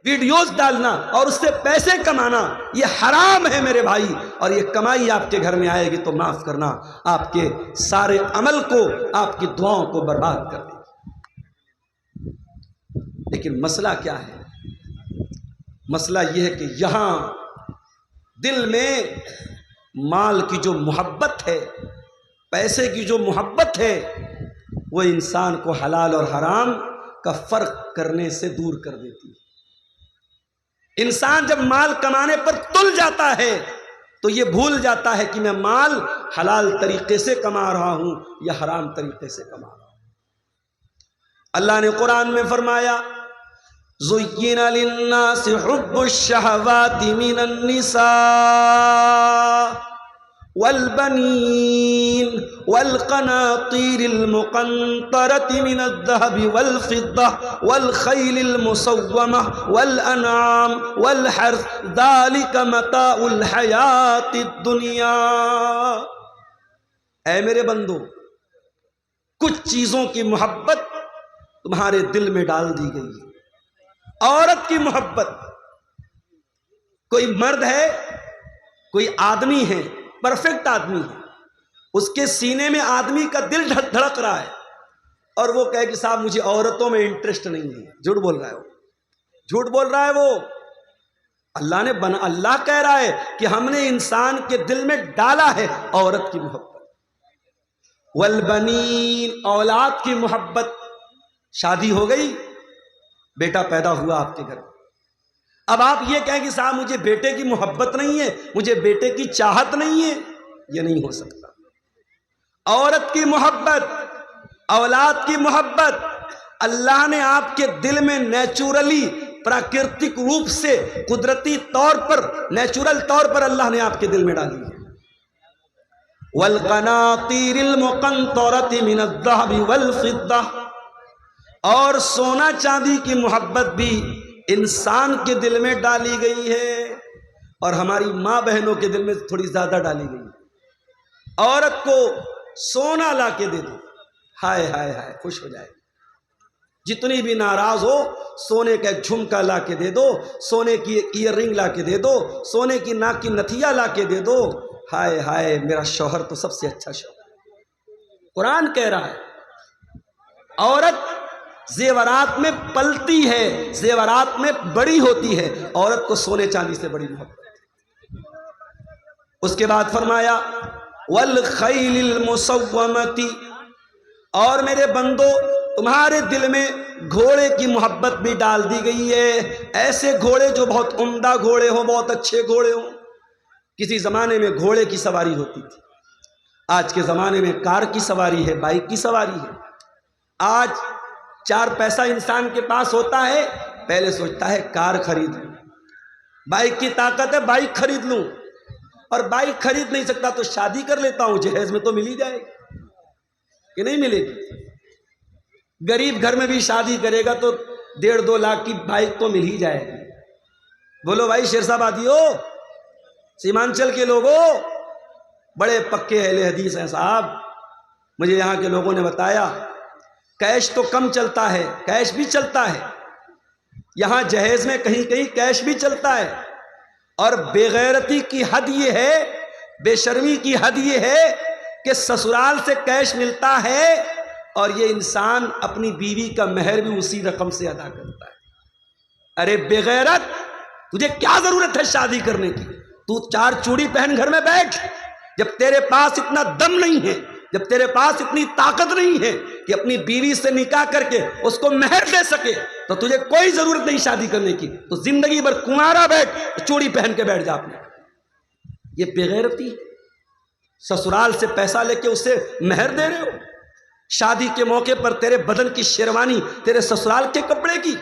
Videos ڈالنا اور اس سے پیسے کمانا یہ حرام ہے میرے بھائی، اور یہ کمائی آپ کے گھر میں آئے گی تو معاف کرنا آپ کے سارے عمل کو، آپ کی دعاؤں کو برباد کر دے گی۔ لیکن مسئلہ کیا ہے؟ مسئلہ یہ ہے کہ یہاں دل میں مال کی جو محبت ہے، پیسے کی جو محبت ہے، وہ انسان کو حلال اور حرام کا فرق کرنے سے دور کر دیتی ہے۔ انسان جب مال کمانے پر تل جاتا ہے تو یہ بھول جاتا ہے کہ میں مال حلال طریقے سے کما رہا ہوں یا حرام طریقے سے کما رہا ہوں۔ اللہ نے قرآن میں فرمایا زُيِّنَ لِلنَّاسِ حُبُّ الشَّهَوَاتِ مِنَ النِّسَاءِ والبنين والقناطير المقنطرة من الذهب والفضة والخيل المسومة والأنعام والحرث ذلك متاع الحياة الدنيا۔ اے میرے بندو، کچھ چیزوں کی محبت تمہارے دل میں ڈال دی گئی ہے۔ عورت کی محبت، کوئی مرد ہے، کوئی آدمی ہے، پرفیکٹ آدمی ہے، اس کے سینے میں آدمی کا دل دھڑک رہا ہے اور وہ کہے کہ صاحب مجھے عورتوں میں انٹرسٹ نہیں ہے، جھوٹ بول رہا ہے وہ، جھوٹ بول رہا ہے وہ۔ اللہ کہہ رہا ہے کہ ہم نے انسان کے دل میں ڈالا ہے عورت کی محبت۔ والبنین، اولاد کی محبت، شادی ہو گئی، بیٹا پیدا ہوا آپ کے گھر میں، اب آپ یہ کہیں کہ صاحب مجھے بیٹے کی محبت نہیں ہے، مجھے بیٹے کی چاہت نہیں ہے، یہ نہیں ہو سکتا۔ عورت کی محبت، اولاد کی محبت اللہ نے آپ کے دل میں نیچورلی، پراکرتک روپ سے، قدرتی طور پر، نیچورل طور پر اللہ نے آپ کے دل میں ڈالی ہے۔ وَالْقَنَاطِيرِ الْمُقَنطَرَةِ مِنَ الذَّهَبِ وَالْفِضَّةِ، اور سونا چاندی کی محبت بھی انسان کے دل میں ڈالی گئی ہے، اور ہماری ماں بہنوں کے دل میں تھوڑی زیادہ ڈالی گئی ہے۔ عورت کو سونا لا کے دے دو، ہائے ہائے ہائے خوش ہو جائے گی۔ جتنی بھی ناراض ہو، سونے کا ایک جھمکا لا کے دے دو، سونے کی ایئر رنگ لا کے دے دو، سونے کی ناک کی نتھیا لا کے دے دو، ہائے ہائے میرا شوہر تو سب سے اچھا شوہر۔ قرآن کہہ رہا ہے عورت زیورات میں پلتی ہے، زیورات میں بڑی ہوتی ہے، عورت کو سونے چاندی سے بڑی محبت ہے۔ اس کے بعد فرمایا وَالْخَيْلِ الْمُسَوَّمَةِ، اور میرے بندو تمہارے دل میں گھوڑے کی محبت بھی ڈال دی گئی ہے، ایسے گھوڑے جو بہت عمدہ گھوڑے ہوں، بہت اچھے گھوڑے ہوں۔ کسی زمانے میں گھوڑے کی سواری ہوتی تھی، آج کے زمانے میں کار کی سواری ہے، بائک کی سواری ہے۔ آج 4 پیسہ انسان کے پاس ہوتا ہے، پہلے سوچتا ہے کار خرید لوں، بائک کی طاقت ہے بائک خرید لوں، اور بائک خرید نہیں سکتا تو شادی کر لیتا ہوں، جہیز میں تو مل ہی جائے گی کہ نہیں ملے گی۔ غریب گھر میں بھی شادی کرے گا تو 1.5-2 لاکھ کی بائک تو مل ہی جائے گی۔ بولو بھائی شیرسا بادیو، سیمانچل کے لوگوں، بڑے پکے اہل حدیث ہیں صاحب، مجھے یہاں کے لوگوں نے بتایا کیش تو کم چلتا ہے، کیش بھی چلتا ہے یہاں، جہیز میں کہیں کہیں کیش بھی چلتا ہے، اور بے غیرتی کی حد یہ ہے، بے شرمی کی حد یہ ہے کہ سسرال سے کیش ملتا ہے اور یہ انسان اپنی بیوی کا مہر بھی اسی رقم سے ادا کرتا ہے۔ ارے بے غیرت، تجھے کیا ضرورت ہے شادی کرنے کی؟ تو 4 چوڑی پہن گھر میں بیٹھ، جب تیرے پاس اتنا دم نہیں ہے، جب تیرے پاس اتنی طاقت نہیں ہے کہ اپنی بیوی سے نکاح کر کے اس کو مہر دے سکے، تو تجھے کوئی ضرورت نہیں شادی کرنے کی، تو زندگی بھر کنوارا بیٹھ، چوڑی پہن کے بیٹھ جا اپنے۔ یہ بے غیرتی، سسرال سے پیسہ لے کے اسے مہر دے رہے ہو، شادی کے موقع پر تیرے بدن کی شیروانی تیرے سسرال کے کپڑے کی،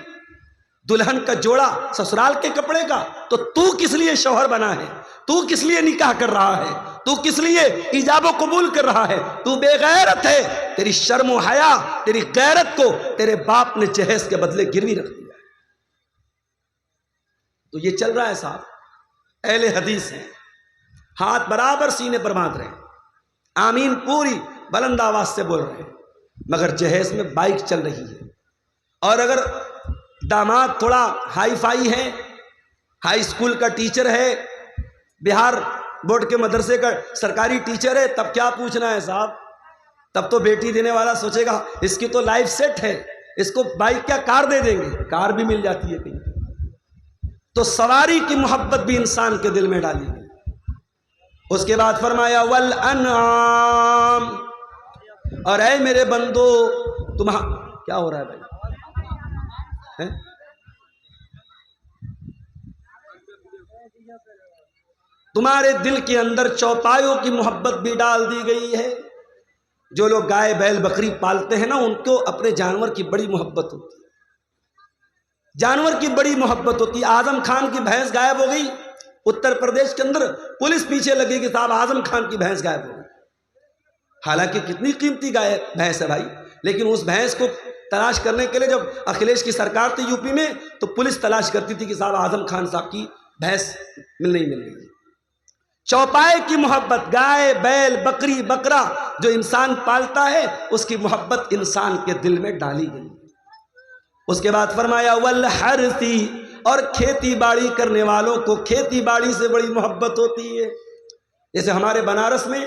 دلہن کا جوڑا سسرال کے کپڑے کا، تو کس لیے شوہر بنا ہے؟ تو کس لیے نکاح کر رہا ہے؟ تو کس لیے ایجاب و قبول کر رہا ہے؟ تو بے غیرت ہے، تیری شرم و حیا، تیری غیرت کو تیرے باپ نے جہیز کے بدلے گروی رکھ دیا ہے۔ تو یہ چل رہا ہے صاحب، اہل حدیث ہیں، ہاتھ برابر سینے پر باندھ رہے ہیں، آمین پوری بلند آواز سے بول رہے ہیں، مگر جہیز میں بائک چل رہی ہے، اور اگر داماد تھوڑا ہائی فائی ہے، ہائی اسکول کا ٹیچر ہے، بہار بورڈ کے مدرسے کا سرکاری ٹیچر ہے، تب کیا پوچھنا ہے صاحب؟ تب تو بیٹی دینے والا سوچے گا اس کی تو لائف سیٹ ہے، اس کو بائک کیا کار دے دیں گے، کار بھی مل جاتی ہے کہیں۔ تو سواری کی محبت بھی انسان کے دل میں ڈالی گئی۔ اس کے بعد فرمایا والانعام، اور اے میرے بندو کیا ہو رہا ہے بھائی؟ تمہارے دل کے اندر چوپایوں کی محبت بھی ڈال دی گئی ہے۔ جو لوگ گائے بیل بکری پالتے ہیں نا، ان کو اپنے جانور کی بڑی محبت ہوتی ہے، جانور کی بڑی محبت ہوتی ہے۔ اعظم خان کی بھینس غائب ہو گئی، اتر پردیش کے اندر پولیس پیچھے لگی کہ صاحب اعظم خان کی بھینس غائب ہو گئی، حالانکہ کتنی قیمتی بھینس ہے بھائی، لیکن اس بھینس کو تلاش کرنے کے لیے جب اکھلیش کی سرکار تھی یو پی میں، تو پولیس تلاش کرتی تھی کہ صاحب اعظم خان صاحب کی بھینس مل رہی۔ چوپائے کی محبت، گائے بیل بکری بکرا جو انسان پالتا ہے، اس کی محبت انسان کے دل میں ڈالی گئی۔ اس کے بعد فرمایا والحرثی، اور کھیتی باڑی کرنے والوں کو کھیتی باڑی سے بڑی محبت ہوتی ہے۔ جیسے ہمارے بنارس میں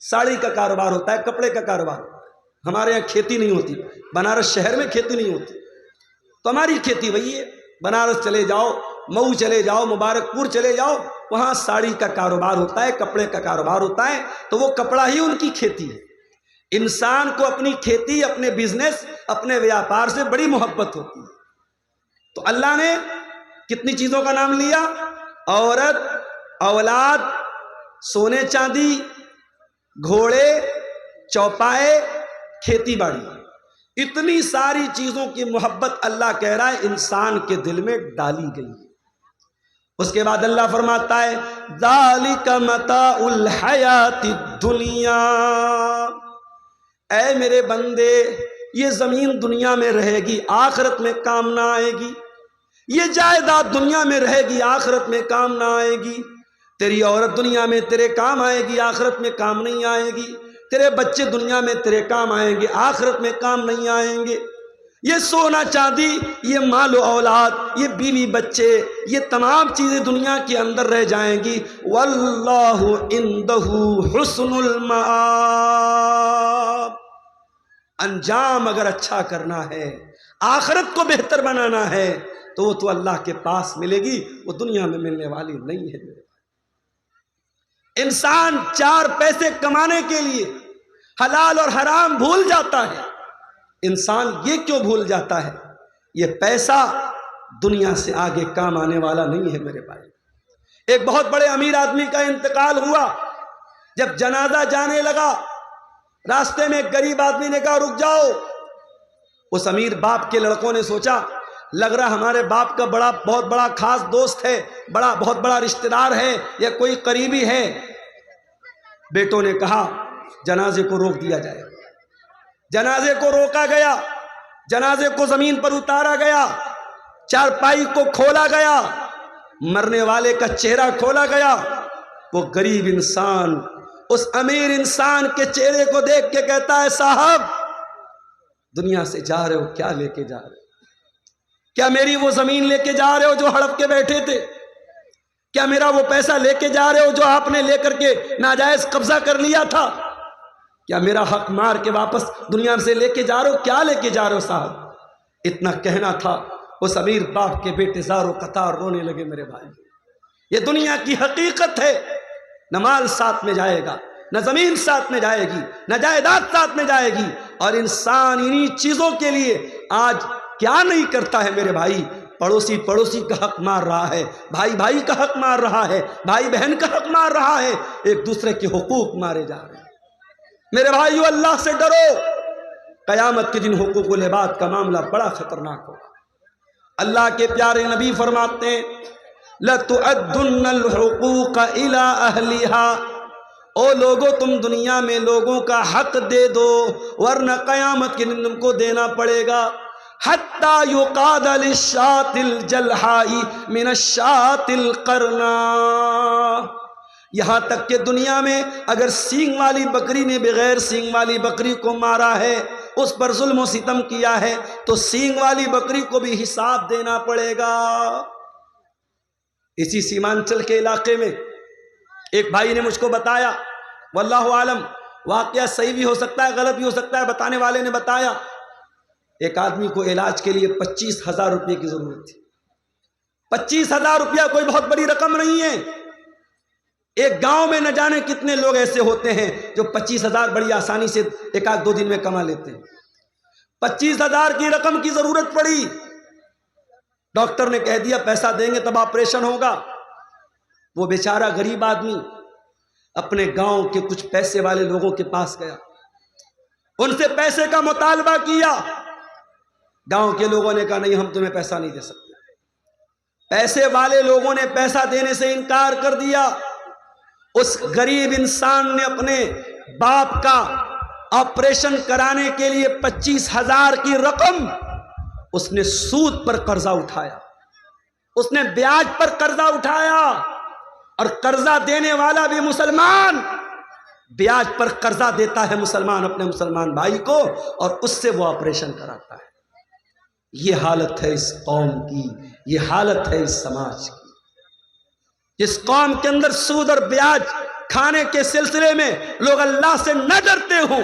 ساڑی کا کاروبار ہوتا ہے، کپڑے کا کاروبار، ہمارے یہاں کھیتی نہیں ہوتی، بنارس شہر میں کھیتی نہیں ہوتی، تو ہماری کھیتی وہی ہے۔ بنارس چلے جاؤ، مئو چلے جاؤ، مبارک پور چلے جاؤ، وہاں ساڑی کا کاروبار ہوتا ہے، کپڑے کا کاروبار ہوتا ہے، تو وہ کپڑا ہی ان کی کھیتی ہے۔ انسان کو اپنی کھیتی، اپنے بزنس، اپنے ویاپار سے بڑی محبت ہوتی ہے۔ تو اللہ نے کتنی چیزوں کا نام لیا؟ عورت، اولاد، سونے چاندی، گھوڑے، چوپائے، کھیتی باڑی، اتنی ساری چیزوں کی محبت اللہ کہہ رہا ہے انسان کے دل میں ڈالی گئی۔ اس کے بعد اللہ فرماتا ہے ذالک متاع الحیات الدنیا، اے میرے بندے یہ زمین دنیا میں رہے گی، آخرت میں کام نہ آئے گی، یہ جائیداد دنیا میں رہے گی، آخرت میں کام نہ آئے گی، تیری عورت دنیا میں تیرے کام آئے گی، آخرت میں کام نہیں آئے گی، تیرے بچے دنیا میں تیرے کام آئیں گے، آخرت میں کام نہیں آئیں گے، یہ سونا چاندی، یہ مال و اولاد، یہ بیوی بچے، یہ تمام چیزیں دنیا کے اندر رہ جائیں گی۔ واللہ عندہ حسن المآب، انجام اگر اچھا کرنا ہے، آخرت کو بہتر بنانا ہے، تو وہ تو اللہ کے پاس ملے گی، وہ دنیا میں ملنے والی نہیں ہے۔ انسان چار پیسے کمانے کے لیے حلال اور حرام بھول جاتا ہے۔ انسان یہ کیوں بھول جاتا ہے؟ یہ پیسہ دنیا سے آگے کام آنے والا نہیں ہے میرے بھائی۔ ایک بہت بڑے امیر آدمی کا انتقال ہوا، جب جنازہ جانے لگا، راستے میں ایک غریب آدمی نے کہا رک جاؤ۔ اس امیر باپ کے لڑکوں نے سوچا لگ رہا ہمارے باپ کا بہت بڑا خاص دوست ہے، بہت بڑا رشتہ دار ہے یا کوئی قریبی ہے۔ بیٹوں نے کہا جنازے کو روک دیا جائے۔ جنازے کو روکا گیا، جنازے کو زمین پر اتارا گیا، چارپائی کو کھولا گیا، مرنے والے کا چہرہ کھولا گیا۔ وہ غریب انسان اس امیر انسان کے چہرے کو دیکھ کے کہتا ہے صاحب دنیا سے جا رہے ہو، کیا لے کے جا رہے ہو؟ کیا میری وہ زمین لے کے جا رہے ہو جو ہڑپ کے بیٹھے تھے؟ کیا میرا وہ پیسہ لے کے جا رہے ہو جو آپ نے لے کر کے ناجائز قبضہ کر لیا تھا؟ کیا میرا حق مار کے واپس دنیا سے لے کے جا رہے ہو؟ کیا لے کے جا رہے ہو صاحب؟ اتنا کہنا تھا، اس امیر باپ کے بیٹے زار و قطار رونے لگے۔ میرے بھائی یہ دنیا کی حقیقت ہے، نہ مال ساتھ میں جائے گا، نہ زمین ساتھ میں جائے گی، نہ جائیداد ساتھ میں جائے گی، اور انسان انہی چیزوں کے لیے آج کیا نہیں کرتا ہے میرے بھائی؟ پڑوسی کا حق مار رہا ہے، بھائی کا حق مار رہا ہے، بھائی بہن کا حق مار رہا ہے، ایک دوسرے کے حقوق مارے جا رہے ہیں۔ میرے بھائیو اللہ سے ڈرو، قیامت کے دن حقوق العباد کا معاملہ بڑا خطرناک ہوگا۔ اللہ کے پیارے نبی فرماتے ہیں لَتُؤَدُّنَّ الْحُقُوقَ إِلَىٰ أَهْلِهَا، او لوگو تم دنیا میں لوگوں کا حق دے دو ورنہ قیامت کے دن تم کو دینا پڑے گا۔ حَتَّى يُقَادَ لِلشَّاةِ الْجَلْحَاءِ مِنَ الشَّاةِ الْقَرْنَاءِ، یہاں تک کہ دنیا میں اگر سینگ والی بکری نے بغیر سینگ والی بکری کو مارا ہے اس پر ظلم و ستم کیا ہے تو سینگ والی بکری کو بھی حساب دینا پڑے گا۔ اسی سیمانچل کے علاقے میں ایک بھائی نے مجھ کو بتایا، واللہ عالم واقعہ صحیح بھی ہو سکتا ہے غلط بھی ہو سکتا ہے، بتانے والے نے بتایا ایک آدمی کو علاج کے لیے 25,000 روپے کی ضرورت تھی۔ 25,000 روپیہ کوئی بہت بڑی رقم نہیں ہے۔ ایک گاؤں میں نہ جانے کتنے لوگ ایسے ہوتے ہیں جو 25,000 بڑی آسانی سے ایک آدھ دو دن میں کما لیتے ہیں۔ 25,000 کی رقم کی ضرورت پڑی، ڈاکٹر نے کہہ دیا پیسہ دیں گے تب آپریشن ہوگا۔ وہ بیچارہ غریب آدمی اپنے گاؤں کے کچھ پیسے والے لوگوں کے پاس گیا، ان سے پیسے کا مطالبہ کیا۔ گاؤں کے لوگوں نے کہا نہیں، ہم تمہیں پیسہ نہیں دے سکتے۔ پیسے والے لوگوں نے پیسہ دینے سے انکار کر دیا۔ اس غریب انسان نے اپنے باپ کا آپریشن کرانے کے لیے 25,000 کی رقم اس نے سود پر قرضہ اٹھایا، اس نے بیاج پر قرضہ اٹھایا، اور قرضہ دینے والا بھی مسلمان، بیاج پر قرضہ دیتا ہے مسلمان اپنے مسلمان بھائی کو، اور اس سے وہ آپریشن کراتا ہے۔ یہ حالت ہے اس قوم کی، یہ حالت ہے اس سماج کی۔ جس قوم کے اندر سود اور بیاج کھانے کے سلسلے میں لوگ اللہ سے نہ ڈرتے ہوں،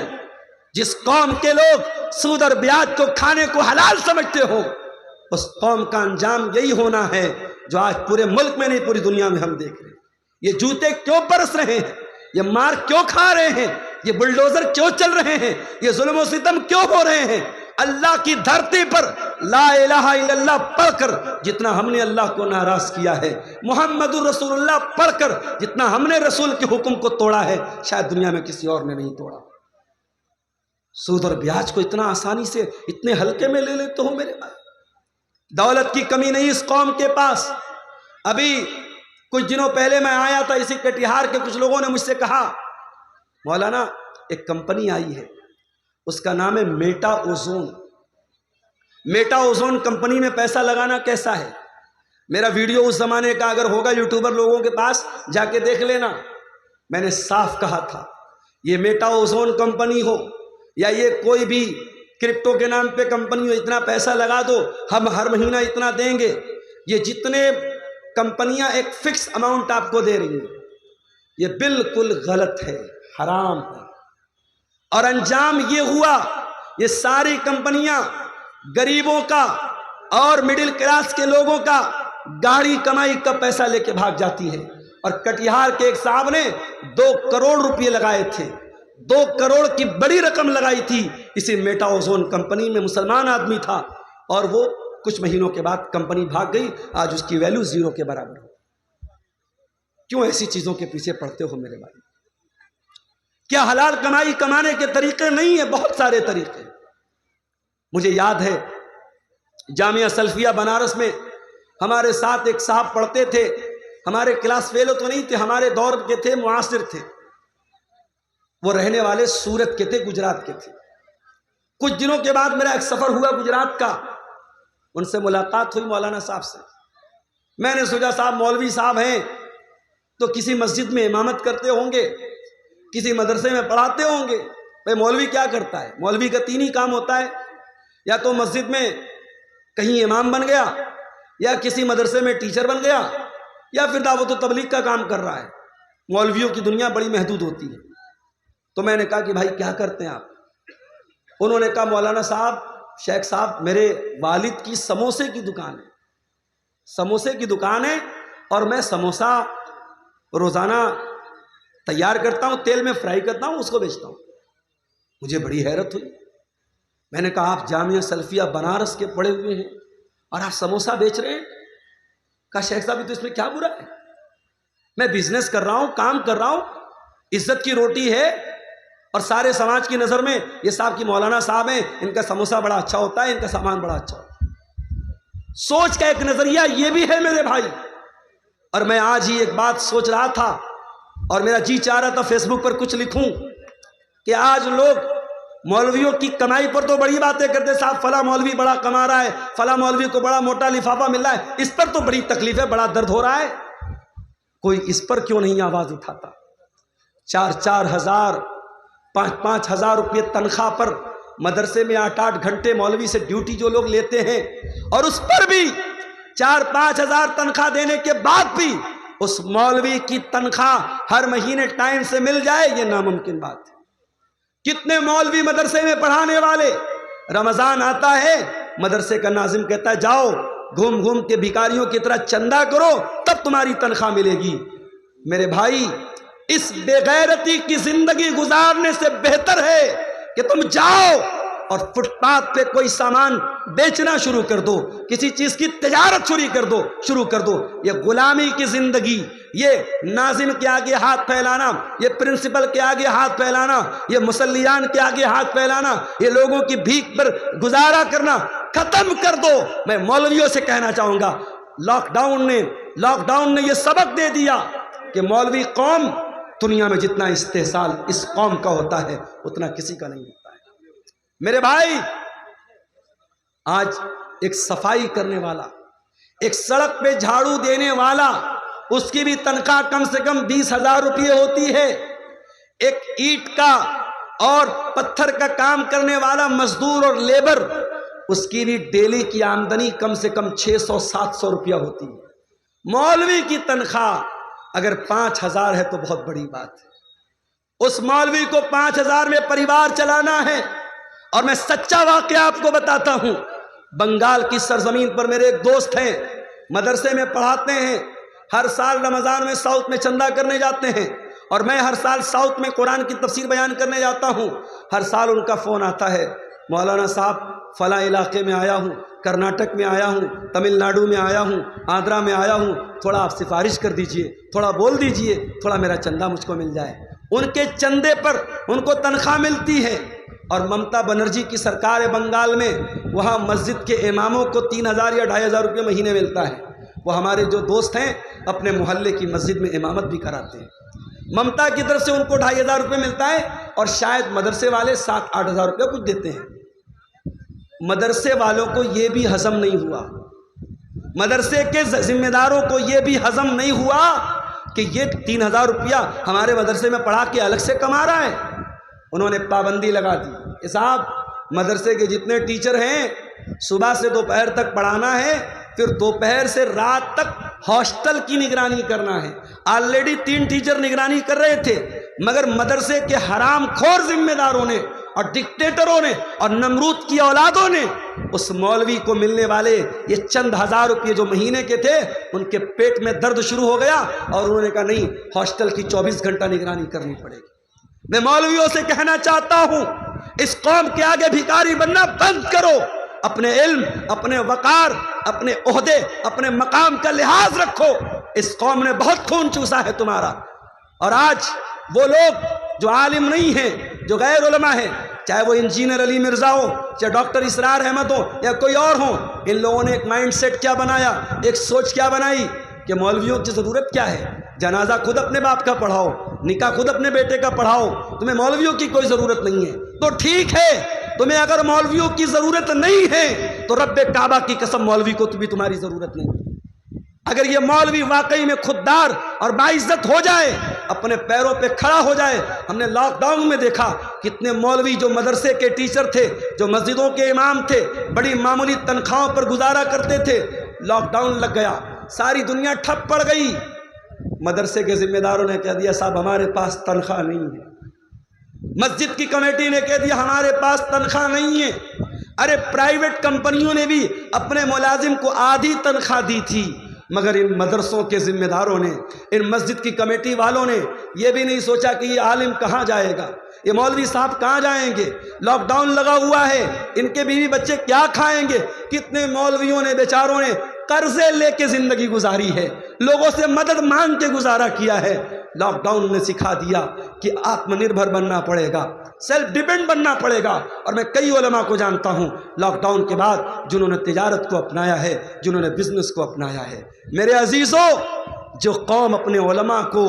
جس قوم کے لوگ سود اور بیاج کو کھانے کو حلال سمجھتے ہوں، اس قوم کا انجام یہی ہونا ہے جو آج پورے ملک میں نہیں پوری دنیا میں ہم دیکھ رہے ہیں۔ یہ جوتے کیوں برس رہے ہیں، یہ مار کیوں کھا رہے ہیں، یہ بلڈوزر کیوں چل رہے ہیں، یہ ظلم و ستم کیوں ہو رہے ہیں؟ اللہ کی دھرتی پر لا الہ الا اللہ پڑھ کر جتنا ہم نے اللہ کو ناراض کیا ہے، محمد الرسول اللہ پڑھ کر جتنا ہم نے رسول کے حکم کو توڑا ہے، شاید دنیا میں کسی اور نے نہیں توڑا۔ سود اور بیاج کو اتنا آسانی سے اتنے ہلکے میں لے لیتے ہو میرے بھائی۔ دولت کی کمی نہیں اس قوم کے پاس۔ ابھی کچھ دنوں پہلے میں آیا تھا، اسی کٹیہار کے کچھ لوگوں نے مجھ سے کہا مولانا ایک کمپنی آئی ہے، اس کا نام ہے meta ozone. Meta ozone company میں پیسہ لگانا کیسا ہے؟ میرا ویڈیو اس زمانے کا اگر ہوگا یوٹیوبر لوگوں کے پاس جا کے دیکھ لینا۔ میں نے صاف کہا تھا یہ میٹا اوزون کمپنی ہو یا یہ کوئی بھی کرپٹو کے نام پہ کمپنی ہو، اتنا پیسہ لگا دو ہم ہر مہینہ اتنا دیں گے، یہ جتنے کمپنیاں ایک فکس اماؤنٹ آپ کو دے رہی ہیں، یہ بالکل غلط ہے، حرام ہے۔ اور انجام یہ ہوا، یہ ساری کمپنیاں غریبوں کا اور مڈل کلاس کے لوگوں کا گاڑی کمائی کا پیسہ لے کے بھاگ جاتی ہے۔ اور کٹیہار کے ایک صاحب نے 2 کروڑ روپے لگائے تھے، 2 کروڑ کی بڑی رقم لگائی تھی اسی میٹا اوزون کمپنی میں، مسلمان آدمی تھا، اور وہ کچھ مہینوں کے بعد کمپنی بھاگ گئی، آج اس کی ویلیو 0 کے برابر ہو۔ کیوں ایسی چیزوں کے پیچھے پڑتے ہو میرے بھائی؟ کیا حلال کمائی کمانے کے طریقے نہیں ہیں؟ بہت سارے طریقے۔ مجھے یاد ہے جامعہ سلفیہ بنارس میں ہمارے ساتھ ایک صاحب پڑھتے تھے، ہمارے کلاس فیلو تو نہیں تھے، ہمارے دور کے تھے، معاصر تھے، وہ رہنے والے سورت کے تھے، گجرات کے تھے۔ کچھ دنوں کے بعد میرا ایک سفر ہوا گجرات کا، ان سے ملاقات ہوئی مولانا صاحب سے۔ میں نے سوچا صاحب مولوی صاحب ہیں تو کسی مسجد میں امامت کرتے ہوں گے، کسی مدرسے میں پڑھاتے ہوں گے۔ بھائی مولوی کیا کرتا ہے؟ مولوی کا 3 ہی کام ہوتا ہے، یا تو مسجد میں کہیں امام بن گیا، یا کسی مدرسے میں ٹیچر بن گیا، یا پھر دعوت و تبلیغ کا کام کر رہا ہے۔ مولویوں کی دنیا بڑی محدود ہوتی ہے۔ تو میں نے کہا کہ بھائی کیا کرتے ہیں آپ؟ انہوں نے کہا مولانا صاحب، شیخ صاحب، میرے والد کی سموسے کی دکان ہے، سموسے کی دکان ہے، اور میں سموسہ روزانہ تیار کرتا ہوں، تیل میں فرائی کرتا ہوں، اس کو بیچتا ہوں۔ مجھے بڑی حیرت ہوئی۔ میں نے کہا آپ جامعہ سلفیہ بنارس کے پڑھے ہوئے ہیں اور آپ سموسہ بیچ رہے ہیں؟ کہا شیخ صاحب تو اس میں کیا برا ہے؟ میں بزنس کر رہا ہوں، کام کر رہا ہوں، عزت کی روٹی ہے، اور سارے سماج کی نظر میں یہ صاحب کی مولانا صاحب ہیں، ان کا سموسہ بڑا اچھا ہوتا ہے، ان کا سامان بڑا اچھا ہوتا ہے۔ سوچ کا ایک نظریہ یہ بھی ہے میرے بھائی۔ اور میں آج ہی ایک بات سوچ رہا تھا، اور میرا جی چاہ رہا تھا فیس بک پر کچھ لکھوں، کہ آج لوگ مولویوں کی کمائی پر تو بڑی باتیں کرتے، صاحب فلاں مولوی بڑا کما رہا ہے، فلاں مولوی کو بڑا موٹا لفافہ مل رہا ہے، اس پر تو بڑی تکلیف ہے، بڑا درد ہو رہا ہے۔ کوئی اس پر کیوں نہیں آواز اٹھاتا؟ 4,000 5,000 روپے تنخواہ پر مدرسے میں 8-8 گھنٹے مولوی سے ڈیوٹی جو لوگ لیتے ہیں اور اس پر بھی 4-5 ہزار تنخواہ دینے کے بعد بھی اس مولوی کی تنخواہ ہر مہینے ٹائم سے مل جائے، یہ ناممکن بات ہے۔ کتنے مولوی مدرسے میں پڑھانے والے، رمضان آتا ہے مدرسے کا ناظم کہتا ہے جاؤ گھوم گھوم کے بھکاریوں کی طرح چندہ کرو تب تمہاری تنخواہ ملے گی۔ میرے بھائی، اس بے غیرتی کی زندگی گزارنے سے بہتر ہے کہ تم جاؤ اور فٹ پاتھ پہ کوئی سامان بیچنا شروع کر دو، کسی چیز کی تجارت شروع کر دو۔ یہ غلامی کی زندگی، یہ ناظم کے آگے ہاتھ پھیلانا، یہ پرنسپل کے آگے ہاتھ پھیلانا، یہ مسلیان کے آگے ہاتھ پھیلانا، یہ لوگوں کی بھیک پر گزارا کرنا ختم کر دو۔ میں مولویوں سے کہنا چاہوں گا، لاک ڈاؤن نے یہ سبق دے دیا کہ مولوی قوم، دنیا میں جتنا استحصال اس قوم کا ہوتا ہے اتنا کسی کا نہیں ہوتا ہے۔ میرے بھائی، آج ایک صفائی کرنے والا، ایک سڑک پہ جھاڑو دینے والا، اس کی بھی تنخواہ کم سے کم 20,000 روپے ہوتی ہے۔ ایک اینٹ کا اور پتھر کا کام کرنے والا مزدور اور لیبر، اس کی بھی ڈیلی کی آمدنی کم سے کم 600-700 روپیہ ہوتی ہے۔ مولوی کی تنخواہ اگر 5,000 ہے تو بہت بڑی بات ہے۔ اس مولوی کو 5,000 میں پریوار چلانا ہے۔ اور میں سچا واقعہ آپ کو بتاتا ہوں، بنگال کی سرزمین پر میرے ایک دوست ہیں، مدرسے میں پڑھاتے ہیں، ہر سال رمضان میں ساؤتھ میں چندہ کرنے جاتے ہیں، اور میں ہر سال ساؤتھ میں قرآن کی تفسیر بیان کرنے جاتا ہوں۔ ہر سال ان کا فون آتا ہے، مولانا صاحب فلاں علاقے میں آیا ہوں، کرناٹک میں آیا ہوں، تمل ناڈو میں آیا ہوں، آندھرا میں آیا ہوں، تھوڑا آپ سفارش کر دیجئے، تھوڑا بول دیجئے، تھوڑا میرا چندہ مجھ کو مل جائے۔ ان کے چندے پر ان کو تنخواہ ملتی ہے۔ اور ممتا بنرجی کی سرکار ہے بنگال میں، وہاں مسجد کے اماموں کو 3,000 یا 2,500 روپے مہینے ملتا ہے۔ وہ ہمارے جو دوست ہیں اپنے محلے کی مسجد میں امامت بھی کراتے ہیں۔ ممتا کی طرف سے ان کو 2,500 روپے ملتا ہے، اور شاید مدرسے والے 7-8 ہزار روپے کچھ دیتے ہیں۔ مدرسے والوں کو یہ بھی ہضم نہیں ہوا، مدرسے کے ذمہ داروں کو یہ بھی ہضم نہیں ہوا کہ یہ 3,000 روپیہ ہمارے مدرسے میں پڑھا کے الگ سے کما رہا ہے۔ انہوں نے پابندی لگا دی کہ صاحب مدرسے کے جتنے ٹیچر ہیں صبح سے دوپہر تک پڑھانا ہے، پھر دوپہر سے رات تک ہاسٹل کی نگرانی کرنا ہے۔ آلریڈی 3 ٹیچر نگرانی کر رہے تھے، مگر مدرسے کے حرام خور ذمہ داروں نے اور ڈکٹیٹروں نے اور نمرود کی اولادوں نے اس مولوی کو ملنے والے یہ چند ہزار روپے جو مہینے کے تھے، ان کے پیٹ میں درد شروع ہو گیا، اور انہوں نے کہا نہیں، ہاسٹل کی 24 گھنٹہ نگرانی کرنی پڑے گی۔ میں مولویوں سے کہنا چاہتا ہوں، اس قوم کے آگے بھکاری بننا بند کرو، اپنے علم، اپنے وقار، اپنے عہدے، اپنے مقام کا لحاظ رکھو۔ اس قوم نے بہت خون چوسا ہے تمہارا، اور آج وہ لوگ جو عالم نہیں ہیں، جو غیر علماء ہیں، چاہے وہ انجینئر علی مرزا ہو، چاہے ڈاکٹر اسرار احمد ہو، یا کوئی اور ہو، ان لوگوں نے ایک مائنڈ سیٹ کیا بنایا، ایک سوچ کیا بنائی کہ مولویوں کی ضرورت کیا ہے؟ جنازہ خود اپنے باپ کا پڑھاؤ، نکاح خود اپنے بیٹے کا پڑھاؤ، تمہیں مولویوں کی کوئی ضرورت نہیں ہے۔ تو ٹھیک ہے، تمہیں اگر مولویوں کی ضرورت نہیں ہے تو رب کعبہ کی قسم مولوی کو بھی تمہاری ضرورت نہیں۔ اگر یہ مولوی واقعی میں خوددار اور باعزت ہو جائے، اپنے پیروں پہ کھڑا ہو جائے۔ ہم نے لاک ڈاؤن میں دیکھا کتنے مولوی جو مدرسے کے ٹیچر تھے، جو مسجدوں کے امام تھے، بڑی معمولی تنخواہوں پر گزارا کرتے تھے، لاک ڈاؤن لگ گیا، ساری دنیا ٹھپ پڑ گئی۔ مدرسے کے ذمہ داروں نے کہہ دیا صاحب ہمارے پاس تنخواہ نہیں ہے، مسجد کی کمیٹی نے کہہ دیا ہمارے پاس تنخواہ نہیں ہے۔ ارے پرائیویٹ کمپنیوں نے بھی اپنے ملازم کو آدھی تنخواہ دی تھی، مگر ان مدرسوں کے ذمہ داروں نے، ان مسجد کی کمیٹی والوں نے یہ بھی نہیں سوچا کہ یہ عالم کہاں جائے گا، یہ مولوی صاحب کہاں جائیں گے، لاک ڈاؤن لگا ہوا ہے، ان کے بیوی بچے کیا کھائیں گے۔ کتنے مولویوں نے بیچاروں نے قرضے لے کے زندگی گزاری ہے، لوگوں سے مدد مانگ کے گزارا کیا ہے۔ لاک ڈاؤن نے سکھا دیا کہ آتم نربھر بننا پڑے گا، سیلف ڈیپینڈ بننا پڑے گا۔ اور میں کئی علماء کو جانتا ہوں لاک ڈاؤن کے بعد جنہوں نے تجارت کو اپنایا ہے، جنہوں نے بزنس کو اپنایا ہے۔ میرے عزیزوں، جو قوم اپنے علماء کو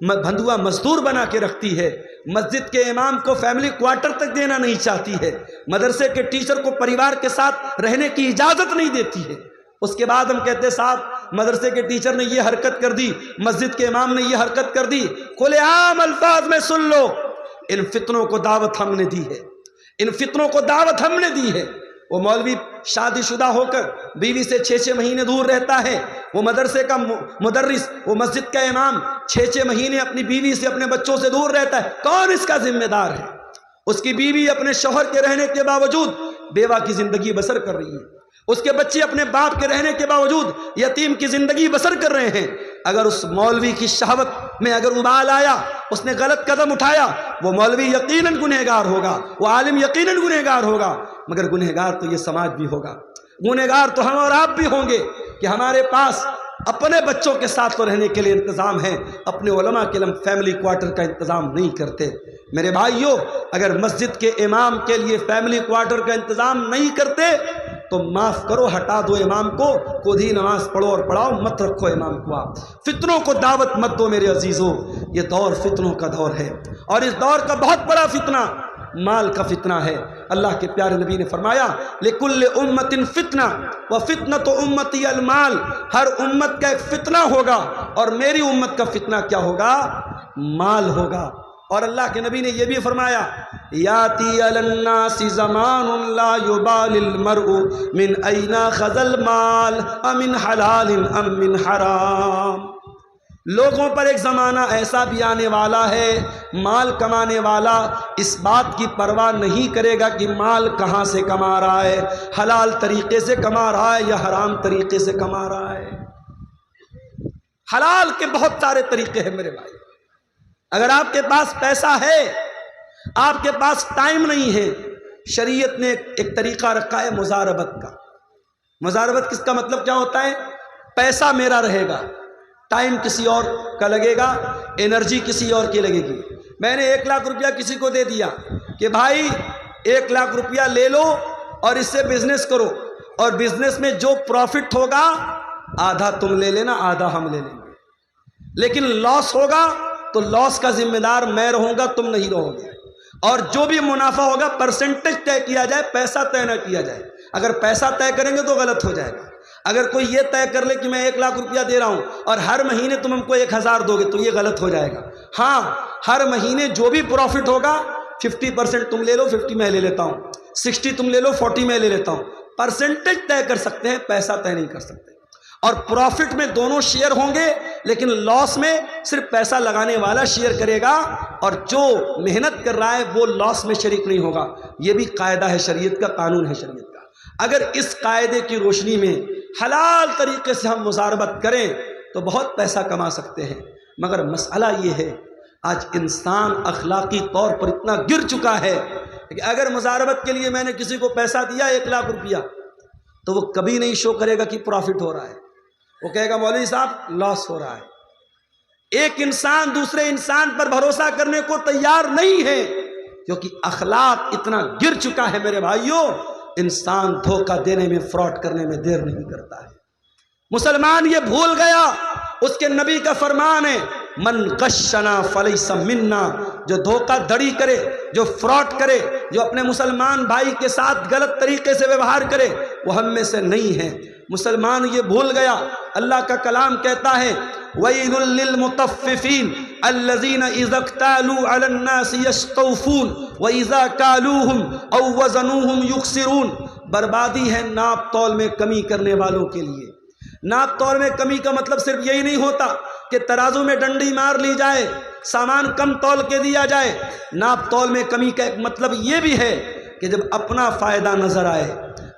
بندھوا مزدور بنا کے رکھتی ہے، مسجد کے امام کو فیملی کوارٹر تک دینا نہیں چاہتی ہے، مدرسے کے ٹیچر کو پریوار کے ساتھ رہنے کی اجازت نہیں دیتی ہے، اس کے بعد ہم کہتے ہیں صاحب مدرسے کے ٹیچر نے یہ حرکت کر دی، مسجد کے امام نے یہ حرکت کر دی۔ کھلے عام الفاظ میں سن لو، ان فتنوں کو دعوت ہم نے دی ہے، ان فتنوں کو دعوت ہم نے دی ہے۔ وہ مولوی شادی شدہ ہو کر بیوی سے 6 مہینے دور رہتا ہے، وہ مدرسے کا مدرس، وہ مسجد کا امام 6 مہینے اپنی بیوی سے، اپنے بچوں سے دور رہتا ہے، کون اس کا ذمہ دار ہے؟ اس کی بیوی اپنے شوہر کے رہنے کے باوجود بیوہ کی زندگی بسر کر رہی ہے، اس کے بچے اپنے باپ کے رہنے کے باوجود یتیم کی زندگی بسر کر رہے ہیں۔ اگر اس مولوی کی شہوت میں اگر ابال آیا، اس نے غلط قدم اٹھایا، وہ مولوی یقیناً گنہگار ہوگا، وہ عالم یقیناً گنہگار ہوگا، مگر گنہگار تو یہ سماج بھی ہوگا، گنہگار تو ہم اور آپ بھی ہوں گے کہ ہمارے پاس اپنے بچوں کے ساتھ تو رہنے کے لیے انتظام ہے، اپنے علماء کے لیے فیملی کوارٹر کا انتظام نہیں کرتے۔ میرے بھائیوں، اگر مسجد کے امام کے لیے فیملی کوارٹر کا انتظام نہیں کرتے تو معاف کرو، ہٹا دو امام کو، خود ہی نماز پڑھو اور پڑھاؤ، مت رکھو امام کو آپ۔ فتنوں کو دعوت مت دو میرے عزیزوں، یہ دور فتنوں کا دور ہے، اور اس دور کا بہت بڑا فتنہ مال کا فتنہ ہے۔ اللہ کے پیارے نبی نے فرمایا لِكُلِّ أُمَّةٍ فِتْنَةٌ وَفِتْنَةُ أُمَّتِي الْمَالِ، ہر امت کا ایک فتنہ ہوگا، اور میری امت کا فتنہ کیا ہوگا؟ مال ہوگا۔ اور اللہ کے نبی نے یہ بھی فرمایا یاتی علی الناس زمان لا یبالی المرء من این اخذ المال امن حلال ام من حرام، لوگوں پر ایک زمانہ ایسا بھی آنے والا ہے، مال کمانے والا اس بات کی پرواہ نہیں کرے گا کہ مال کہاں سے کما رہا ہے، حلال طریقے سے کما رہا ہے یا حرام طریقے سے کما رہا ہے۔ حلال کے بہت سارے طریقے ہیں میرے بھائی۔ اگر آپ کے پاس پیسہ ہے، آپ کے پاس ٹائم نہیں ہے، شریعت نے ایک طریقہ رکھا ہے مزاربت کا۔ مزاربت کس کا مطلب کیا ہوتا ہے؟ پیسہ میرا رہے گا، ٹائم کسی اور کا لگے گا، انرجی کسی اور کی لگے گی۔ میں نے 1 لاکھ روپیہ کسی کو دے دیا کہ بھائی 1 لاکھ روپیہ لے لو اور اس سے بزنس کرو، اور بزنس میں جو پروفٹ ہوگا آدھا تم لے لینا، آدھا ہم لے لیں گے، لیکن لاس ہوگا تو لاس کا ذمہ دار میں رہوں گا، تم نہیں رہو گے، اور جو بھی منافع ہوگا پرسنٹیج طے کیا جائے، پیسہ طے نہ کیا جائے۔ اگر پیسہ طے کریں گے تو غلط ہو جائے گا۔ اگر کوئی یہ طے کر لے کہ میں 1 لاکھ روپیہ دے رہا ہوں اور ہر مہینے تم ہم کو 1000 دو گے تو یہ غلط ہو جائے گا۔ ہاں، ہر مہینے جو بھی پروفٹ ہوگا 50% تم لے لو، 50 میں لے لیتا ہوں، 60 تم لے لو، 40 میں لے لیتا ہوں۔ پرسنٹیج طے کر سکتے ہیں، پیسہ طے نہیں کر سکتے۔ اور پروفٹ میں دونوں شیئر ہوں گے، لیکن لاس میں صرف پیسہ لگانے والا شیئر کرے گا، اور جو محنت کر رہا ہے وہ لاس میں شریک نہیں ہوگا۔ یہ بھی قاعدہ ہے شریعت کا، قانون ہے شریعت کا۔ اگر اس قاعدے کی روشنی میں حلال طریقے سے ہم مزاربت کریں تو بہت پیسہ کما سکتے ہیں، مگر مسئلہ یہ ہے آج انسان اخلاقی طور پر اتنا گر چکا ہے کہ اگر مزاربت کے لیے میں نے کسی کو پیسہ دیا 1 لاکھ روپیہ تو وہ کبھی نہیں شو کرے گا کہ پروفٹ ہو رہا ہے، وہ کہے گا مولوی صاحب لاس ہو رہا ہے۔ ایک انسان دوسرے انسان پر بھروسہ کرنے کو تیار نہیں ہے، کیونکہ اخلاق اتنا گر چکا ہے میرے بھائیوں، انسان دھوکہ دینے میں، فراڈ کرنے میں دیر نہیں کرتا ہے۔ مسلمان یہ بھول گیا، اس کے نبی کا فرمان ہے من غشنا فلیس منا، جو دھوکہ دھڑی کرے، جو فراڈ کرے، جو اپنے مسلمان بھائی کے ساتھ غلط طریقے سے ویوہار کرے، وہ ہم میں سے نہیں ہے۔ مسلمان یہ بھول گیا، اللہ کا کلام کہتا ہے وَيْلٌ لِّلْمُطَفِّفِينَ الَّذِينَ إِذَا اكْتَالُوا عَلَى النَّاسِ يَسْتَوْفُونَ وَإِذَا كَالُوهُمْ أَوْ وَزَنُوهُمْ يُخْسِرُونَ، بربادی ہے ناپ تول میں کمی کرنے والوں کے لیے۔ ناپ تول میں کمی کا مطلب صرف یہی نہیں ہوتا کہ ترازو میں ڈنڈی مار لی جائے، سامان کم تول کے دیا جائے۔ ناپ تول میں کمی کا ایک مطلب یہ بھی ہے کہ جب اپنا فائدہ نظر آئے،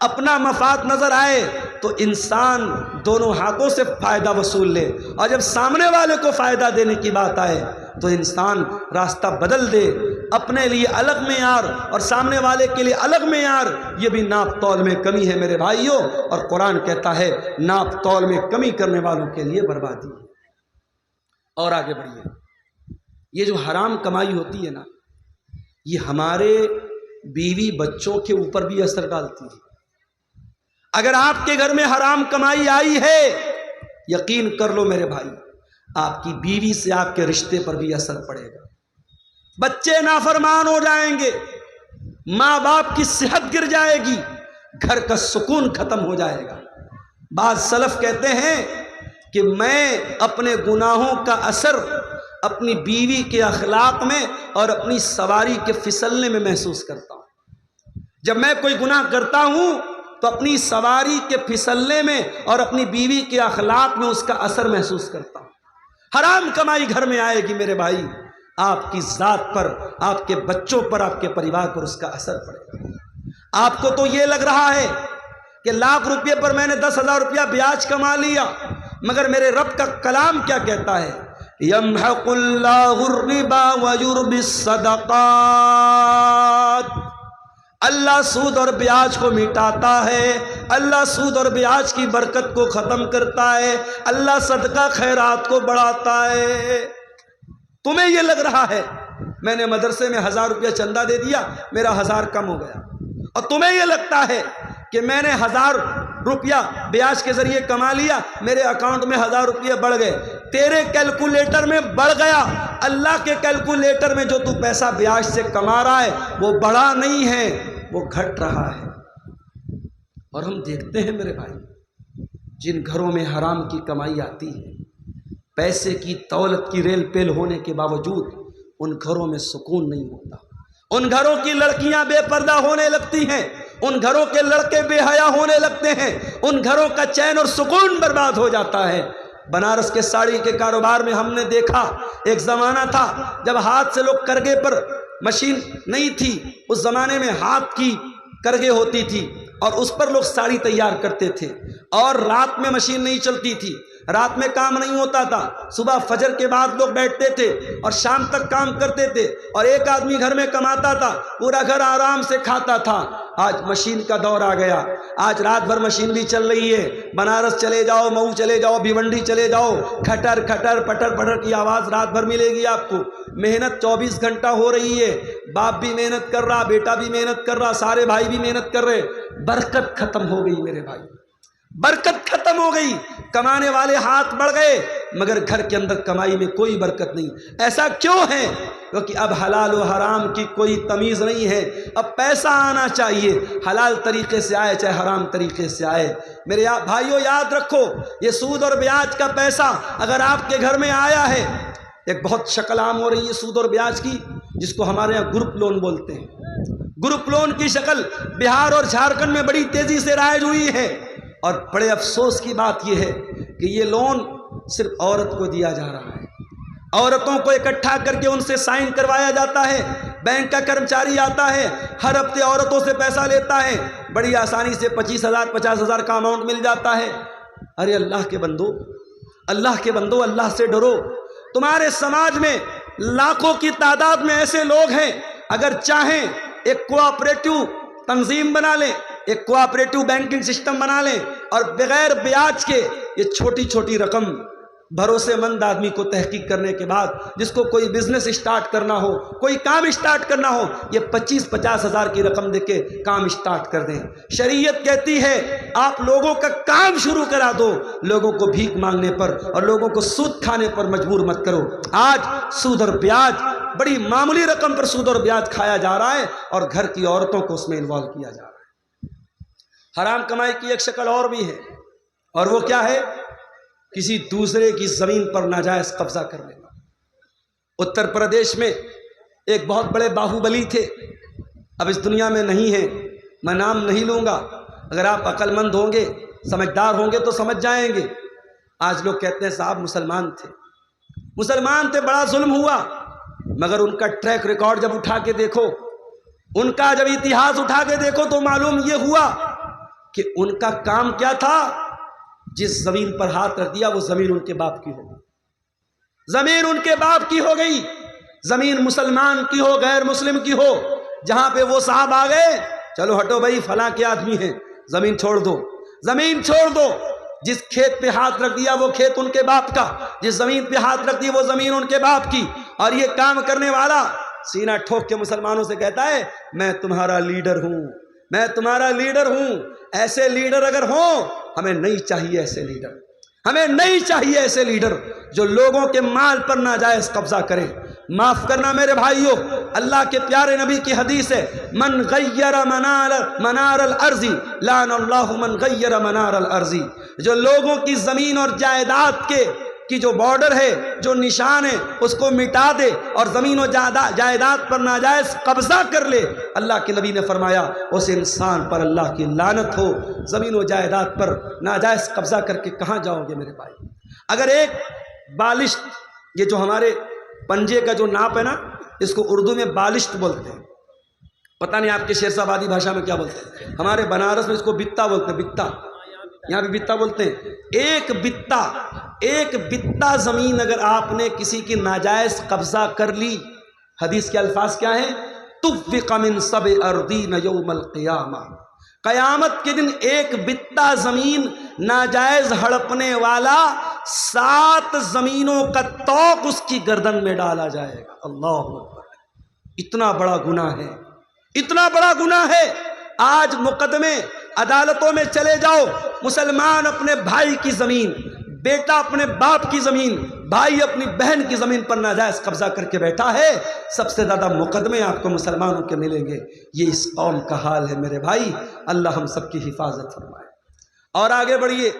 اپنا مفاد نظر آئے تو انسان دونوں ہاتھوں سے فائدہ وصول لے، اور جب سامنے والے کو فائدہ دینے کی بات آئے تو انسان راستہ بدل دے، اپنے لیے الگ معیار اور سامنے والے کے لیے الگ معیار۔ یہ بھی ناپ تول میں کمی ہے میرے بھائیوں، اور قرآن کہتا ہے ناپ تول میں کمی کرنے والوں کے لیے بربادی ہے۔ اور آگے بڑھیے، یہ جو حرام کمائی ہوتی ہے نا، یہ ہمارے بیوی بچوں کے اوپر بھی اثر ڈالتی ہے۔ اگر آپ کے گھر میں حرام کمائی آئی ہے، یقین کر لو میرے بھائی، آپ کی بیوی سے آپ کے رشتے پر بھی اثر پڑے گا، بچے نافرمان ہو جائیں گے، ماں باپ کی صحت گر جائے گی، گھر کا سکون ختم ہو جائے گا۔ بعض سلف کہتے ہیں کہ میں اپنے گناہوں کا اثر اپنی بیوی کے اخلاق میں اور اپنی سواری کے پھسلنے میں محسوس کرتا ہوں۔ جب میں کوئی گناہ کرتا ہوں تو اپنی سواری کے پھسلنے میں اور اپنی بیوی کے اخلاق میں اس کا اثر محسوس کرتا ہوں۔ حرام کمائی گھر میں آئے گی میرے بھائی، آپ کی ذات پر، آپ کے بچوں پر، آپ کے پریوار پر اس کا اثر پڑے گا۔ آپ کو تو یہ لگ رہا ہے کہ لاکھ روپے پر میں نے 10,000 روپیہ بیاج کما لیا، مگر میرے رب کا کلام کیا کہتا ہے؟ یمحق اللہ الربا ویربی الصدقات، اللہ سود اور بیاج کو مٹاتا ہے، اللہ سود اور بیاج کی برکت کو ختم کرتا ہے، اللہ صدقہ خیرات کو بڑھاتا ہے۔ تمہیں یہ لگ رہا ہے میں نے مدرسے میں 1000 روپیہ چندہ دے دیا، میرا 1000 کم ہو گیا، اور تمہیں یہ لگتا ہے کہ میں نے 1000 روپیہ بیاج کے ذریعے کما لیا، میرے اکاؤنٹ میں 1000 روپیہ بڑھ گئے۔ تیرے کیلکولیٹر میں بڑھ گیا، اللہ کے کیلکولیٹر میں جو تو پیسہ بیاج سے کما رہا ہے وہ بڑھا نہیں ہے، وہ گھٹ رہا ہے۔ اور ہم دیکھتے ہیں میرے بھائی، جن گھروں میں حرام کی کمائی آتی ہے، پیسے کی دولت کی ریل پیل ہونے کے باوجود ان گھروں میں سکون نہیں ہوتا، ان گھروں کی لڑکیاں بے پردہ ہونے لگتی ہیں، ان گھروں کے لڑکے بے حیا ہونے لگتے ہیں، ان گھروں کا چین اور سکون برباد ہو جاتا ہے۔ بنارس کے ساڑی کے کاروبار میں ہم نے دیکھا، ایک زمانہ تھا جب ہاتھ سے لوگ کرگے پر، مشین نہیں تھی اس زمانے میں، ہاتھ کی کرگے ہوتی تھی اور اس پر لوگ ساڑی تیار کرتے تھے، اور رات میں مشین نہیں چلتی تھی، رات میں کام نہیں ہوتا تھا، صبح فجر کے بعد لوگ بیٹھتے تھے اور شام تک کام کرتے تھے، اور ایک آدمی گھر میں کماتا تھا، پورا گھر آرام سے کھاتا تھا۔ آج مشین کا دور آ گیا، آج رات بھر مشین بھی چل رہی ہے، بنارس چلے جاؤ، مئو چلے جاؤ، بھیونڈی چلے جاؤ، کھٹر کھٹر پٹر پٹر کی آواز رات بھر ملے گی آپ کو۔ محنت 24 گھنٹہ ہو رہی ہے، باپ بھی محنت کر رہا، بیٹا بھی محنت کر رہا، سارے بھائی بھی محنت کر رہے، برکت ختم ہو گئی میرے بھائی، برکت ختم ہو گئی۔ کمانے والے ہاتھ بڑھ گئے مگر گھر کے اندر کمائی میں کوئی برکت نہیں۔ ایسا کیوں ہے؟ کیونکہ اب حلال و حرام کی کوئی تمیز نہیں ہے، اب پیسہ آنا چاہیے، حلال طریقے سے آئے چاہے حرام طریقے سے آئے۔ میرے بھائیوں یاد رکھو، یہ سود اور بیاج کا پیسہ اگر آپ کے گھر میں آیا ہے، ایک بہت شکل عام ہو رہی ہے سود اور بیاج کی، جس کو ہمارے یہاں گروپ لون بولتے ہیں۔ گروپ لون کی شکل بہار اور جھارکھنڈ میں بڑی تیزی سے رائج ہوئی ہے، اور بڑے افسوس کی بات یہ ہے کہ یہ لون صرف عورت کو دیا جا رہا ہے، عورتوں کو اکٹھا کر کے ان سے سائن کروایا جاتا ہے، بینک کا کرمچاری آتا ہے، ہر ہفتے عورتوں سے پیسہ لیتا ہے، بڑی آسانی سے 25,000 50,000 کا اماؤنٹ مل جاتا ہے۔ ارے اللہ کے بندو، اللہ کے بندو، اللہ سے ڈرو۔ تمہارے سماج میں لاکھوں کی تعداد میں ایسے لوگ ہیں، اگر چاہیں ایک کوآپریٹو تنظیم بنا لیں، ایک کوآپریٹو بینکنگ سسٹم بنا لیں، اور بغیر بیاج کے یہ چھوٹی چھوٹی رقم بھروسے مند آدمی کو تحقیق کرنے کے بعد، جس کو کوئی بزنس اسٹارٹ کرنا ہو، کوئی کام اسٹارٹ کرنا ہو، یہ 25-50 ہزار کی رقم دے کے کام اسٹارٹ کر دیں۔ شریعت کہتی ہے آپ لوگوں کا کام شروع کرا دو، لوگوں کو بھیک مانگنے پر اور لوگوں کو سود کھانے پر مجبور مت کرو۔ آج سود اور بیاج، بڑی معمولی رقم پر سود اور بیاج کھایا جا رہا ہے، اور گھر کی عورتوں کو اس میں انوالو کیا جا رہا ہے۔ حرام کمائی کی ایک شکل اور بھی ہے، اور وہ کیا ہے؟ کسی دوسرے کی زمین پر ناجائز قبضہ کر لینا۔ اتر پردیش میں ایک بہت بڑے باہوبلی تھے، اب اس دنیا میں نہیں ہیں، میں نام نہیں لوں گا، اگر آپ عقل مند ہوں گے، سمجھدار ہوں گے تو سمجھ جائیں گے۔ آج لوگ کہتے ہیں صاحب مسلمان تھے، بڑا ظلم ہوا، مگر ان کا ٹریک ریکارڈ جب اٹھا کے دیکھو، ان کا جب اتہاس اٹھا کے دیکھو تو معلوم یہ ہوا کہ ان کا کام کیا تھا؟ جس زمین پر ہاتھ رکھ دیا وہ زمین ان کے باپ کی ہو گئی، زمین ان کے باپ کی ہو گئی، زمین مسلمان کی ہو غیر مسلم کی ہو، جہاں پہ وہ صاحب آ گئے، چلو ہٹو بھائی فلاں کے آدمی ہیں، زمین چھوڑ دو، زمین چھوڑ دو۔ جس کھیت پہ ہاتھ رکھ دیا وہ کھیت ان کے باپ کا، جس زمین پہ ہاتھ رکھ دی وہ زمین ان کے باپ کی۔ اور یہ کام کرنے والا سینہ ٹھوک کے مسلمانوں سے کہتا ہے میں تمہارا لیڈر ہوں، میں تمہارا لیڈر ہوں۔ ایسے لیڈر اگر ہوں، ہمیں نہیں چاہیے ایسے لیڈر، ہمیں نہیں چاہیے ایسے لیڈر جو لوگوں کے مال پر ناجائز قبضہ کریں۔ معاف کرنا میرے بھائیوں، اللہ کے پیارے نبی کی حدیث ہے من غیر منار الارض لعن اللہ من غیر منار الارض، جو لوگوں کی زمین اور جائیداد کی جو بارڈر ہے، جو نشان ہے، اس کو مٹا دے اور زمین و جائیداد پر ناجائز قبضہ کر لے، اللہ کے نبی نے فرمایا اس انسان پر اللہ کی لعنت ہو۔ زمین و جائیداد پر ناجائز قبضہ کر کے کہاں جاؤ گے میرے بھائی؟ اگر ایک بالشت، یہ جو ہمارے پنجے کا جو ناپ ہے نا، اس کو اردو میں بالشت بولتے ہیں، پتہ نہیں آپ کے شیر آبادی بھاشا میں کیا بولتے ہیں، ہمارے بنارس میں اس کو بتا بولتے ہیں، بتا، یہاں بھی بتا بولتے ہیں۔ ایک بتا زمین اگر آپ نے کسی کی ناجائز قبضہ کر لی، حدیث کے الفاظ کیا ہیں؟ تُفِّقَ مِن سَبْعِ أَرْضِينَ يَوْمَ الْقِيَامَةِ، قیامت کے دن ایک بتا زمین ناجائز ہڑپنے والا 7 زمینوں کا طوق اس کی گردن میں ڈالا جائے گا۔ اللہ اکبر! اتنا بڑا گناہ ہے، اتنا بڑا گناہ ہے۔ آج مقدمے عدالتوں میں چلے جاؤ، مسلمان اپنے بھائی کی زمین، بیٹا اپنے باپ کی زمین، بھائی اپنی بہن کی زمین پر ناجائز قبضہ کر کے بیٹھا ہے، سب سے زیادہ مقدمے آپ کو مسلمانوں کے ملیں گے۔ یہ اس قوم کا حال ہے میرے بھائی، اللہ ہم سب کی حفاظت فرمائے۔ اور آگے بڑھیے،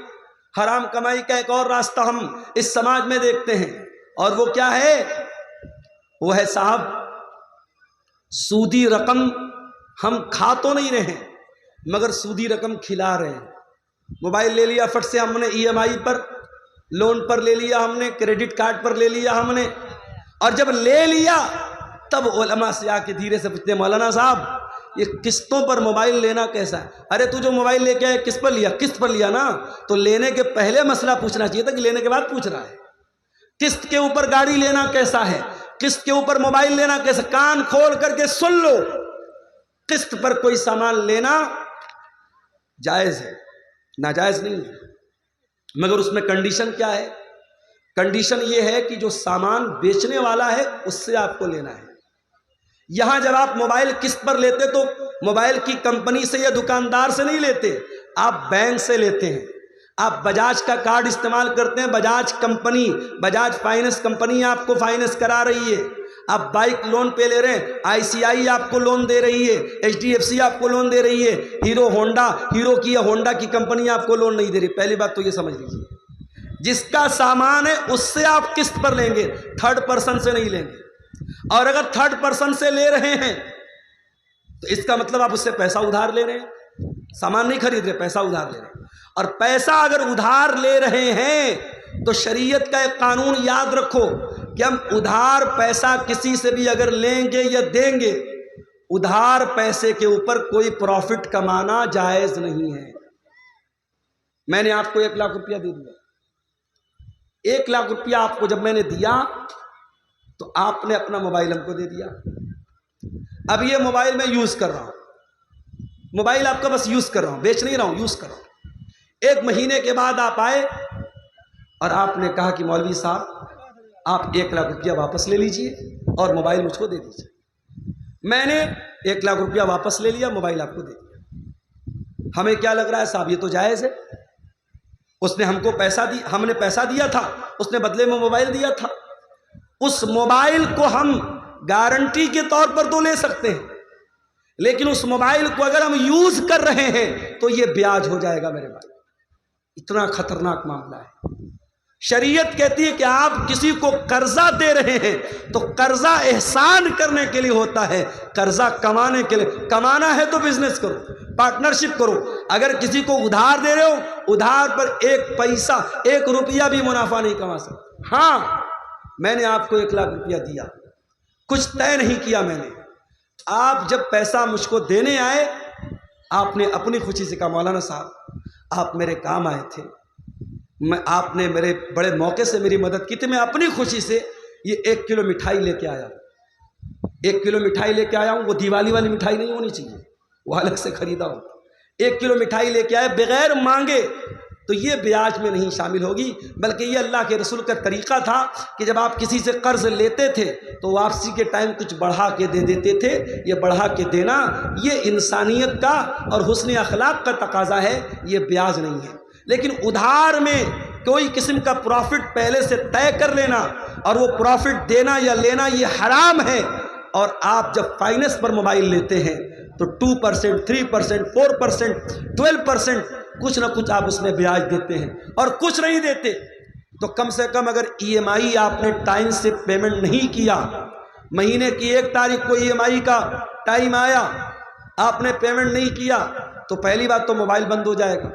حرام کمائی کا ایک اور راستہ ہم اس سماج میں دیکھتے ہیں، اور وہ کیا ہے؟ وہ ہے صاحب سودی رقم ہم کھا تو نہیں رہے مگر سودی رقم کھلا رہے ہیں۔ موبائل لے لیا فٹ سے ہم نے، ای ایم آئی پر، لون پر لے لیا ہم نے، کریڈٹ کارڈ پر لے لیا ہم نے، اور جب لے لیا تب علماء سے آ کے دھیرے سے پوچھتے ہیں مولانا صاحب یہ قسطوں پر موبائل لینا کیسا ہے؟ ارے تو جو موبائل لے کے آئے قسط پر لیا؟ قسط پر لیا نا، تو لینے کے پہلے مسئلہ پوچھنا چاہیے تھا کہ لینے کے بعد پوچھ رہا ہے۔ قسط کے اوپر گاڑی لینا کیسا ہے؟ قسط کے اوپر موبائل لینا کیسا؟ کان کھول کر کے سن لو، قسط پر کوئی سامان لینا جائز ہے، ناجائز نہیں ہے، مگر اس میں کنڈیشن کیا ہے؟ کنڈیشن یہ ہے کہ جو سامان بیچنے والا ہے اس سے آپ کو لینا ہے۔ یہاں جب آپ موبائل قسط پر لیتے تو موبائل کی کمپنی سے یا دکاندار سے نہیں لیتے، آپ بینک سے لیتے ہیں۔ آپ بجاج کا کارڈ استعمال کرتے ہیں، Bajaj company, Bajaj finance company آپ کو فائننس کرا رہی ہے۔ آپ بائک لون پہ لے رہے ہیں، آئی سی آئی آپ کو لون دے رہی ہے، ایچ ڈی ایف سی آپ کو لون دے رہی ہے، ہیرو کی یا ہونڈا کی کمپنی آپ کو لون نہیں دے رہی۔ پہلی بات تو یہ سمجھ لیجیے، جس کا سامان ہے اس سے آپ قسط پر لیں گے، تھرڈ پرسن سے نہیں لیں گے۔ اور اگر تھرڈ پرسن سے لے رہے ہیں تو اس کا مطلب آپ اس سے پیسہ ادھار لے رہے ہیں، سامان نہیں خرید رہے، پیسہ ادھار لے رہے ہیں۔ اور پیسہ اگر ادھار لے رہے ہیں تو شریعت کا ایک قانون یاد رکھو کہ ہم ادھار پیسہ کسی سے بھی اگر لیں گے یا دیں گے، ادھار پیسے کے اوپر کوئی پروفٹ کمانا جائز نہیں ہے۔ میں نے آپ کو 1 لاکھ روپیہ دے دیا، 1 لاکھ روپیہ آپ کو جب میں نے دیا تو آپ نے اپنا موبائل ہم کو دے دیا۔ اب یہ موبائل میں یوز کر رہا ہوں، موبائل آپ کا بس یوز کر رہا ہوں، بیچ نہیں رہا ہوں، یوز کر رہا ہوں۔ 1 مہینے کے بعد آپ آئے اور آپ نے کہا کہ مولوی صاحب آپ 1 لاکھ روپیہ واپس لے لیجئے اور موبائل مجھ کو دے دیجئے۔ میں نے 1 لاکھ روپیہ واپس لے لیا، موبائل آپ کو دے دیا۔ ہمیں کیا لگ رہا ہے صاحب یہ تو جائز ہے، اس نے ہم کو پیسہ دی، ہم نے پیسہ دیا تھا، اس نے بدلے میں موبائل دیا تھا۔ اس موبائل کو ہم گارنٹی کے طور پر تو لے سکتے ہیں، لیکن اس موبائل کو اگر ہم یوز کر رہے ہیں تو یہ بیاج ہو جائے گا میرے بھائی۔ اتنا خطرناک معاملہ ہے۔ شریعت کہتی ہے کہ آپ کسی کو قرضہ دے رہے ہیں تو قرضہ احسان کرنے کے لیے ہوتا ہے، قرضہ کمانے کے لیے۔ کمانا ہے تو بزنس کرو، پارٹنرشپ کرو۔ اگر کسی کو ادھار دے رہے ہو، ادھار پر 1 پیسہ 1 روپیہ بھی منافع نہیں کما سکتے۔ ہاں میں نے آپ کو 1 لاکھ روپیہ دیا، کچھ طے نہیں کیا میں نے، آپ جب پیسہ مجھ کو دینے آئے آپ نے اپنی خوشی سے کہا مولانا صاحب آپ میرے کام آئے تھے، آپ نے میرے بڑے موقع سے میری مدد کی تھی، میں اپنی خوشی سے یہ 1 کلو مٹھائی لے کے آیا ہوں، 1 کلو مٹھائی لے کے آیا ہوں۔ وہ دیوالی والی مٹھائی نہیں ہونی چاہیے، وہ الگ سے خریدا ہوں۔ 1 کلو مٹھائی لے کے آئے بغیر مانگے تو یہ بیاج میں نہیں شامل ہوگی، بلکہ یہ اللہ کے رسول کا طریقہ تھا کہ جب آپ کسی سے قرض لیتے تھے تو واپسی کے ٹائم کچھ بڑھا کے دے دیتے تھے۔ یہ بڑھا کے دینا یہ انسانیت کا اور حسن اخلاق کا تقاضا ہے، یہ بیاج نہیں ہے۔ لیکن ادھار میں کوئی قسم کا پروفٹ پہلے سے طے کر لینا اور وہ پروفٹ دینا یا لینا یہ حرام ہے۔ اور آپ جب فائننس پر موبائل لیتے ہیں تو 2%، 3%، 4%، 12% کچھ نہ کچھ آپ اس میں بیاج دیتے ہیں، اور کچھ نہیں دیتے۔ تو کم سے کم اگر ای ایم آئی آپ نے ٹائم سے پیمنٹ نہیں کیا، مہینے کی 1 تاریخ کو ای ایم آئی کا ٹائم آیا، آپ نے پیمنٹ نہیں کیا، تو پہلی بات تو موبائل بند ہو جائے گا،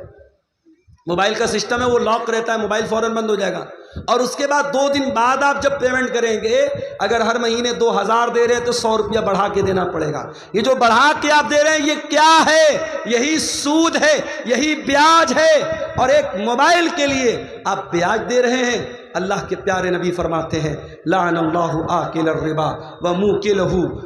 موبائل کا سسٹم ہے وہ لاک رہتا ہے، موبائل فوراً بند ہو جائے گا۔ اور اس کے بعد 2 دن بعد آپ جب پیمنٹ کریں گے، اگر ہر مہینے 2000 دے رہے تو 100 روپیہ بڑھا کے دینا پڑے گا۔ یہ جو بڑھا کے آپ دے رہے ہیں یہ کیا ہے؟ یہی سود ہے، یہی بیاج ہے، اور ایک موبائل کے لیے آپ بیاج دے رہے ہیں۔ اللہ کے پیارے نبی فرماتے ہیں لعن اللہ آکل الربا وموکلہ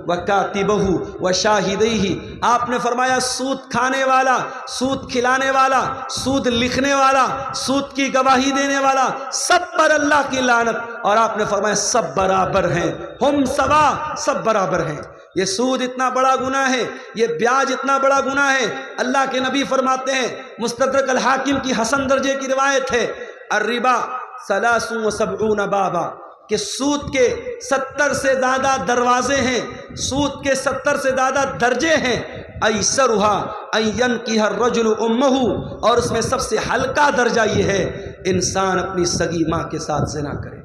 وکاتبہ وشاہدیہ۔ آپ نے فرمایا سود کھانے والا، سود کھلانے والا، سود لکھنے والا، سود کی گواہی دینے والا، سب پر اللہ کی لعنت، اور آپ نے فرمایا سب برابر ہیں، ہم سوا، سب برابر ہیں۔ یہ سود اتنا بڑا گناہ ہے، یہ بیاج اتنا بڑا گناہ ہے۔ اللہ کے نبی فرماتے ہیں، مستدرک الحاکم کی حسن درجے کی روایت ہے، الربا 73 بابا، کہ سود کے 70 سے زیادہ دروازے ہیں، سود کے 70 سے زیادہ درجے ہیں۔ ایسرھا ان ینکح الرجل امہ، اور اس میں سب سے ہلکا درجہ یہ ہے انسان اپنی سگی ماں کے ساتھ زنا کرے،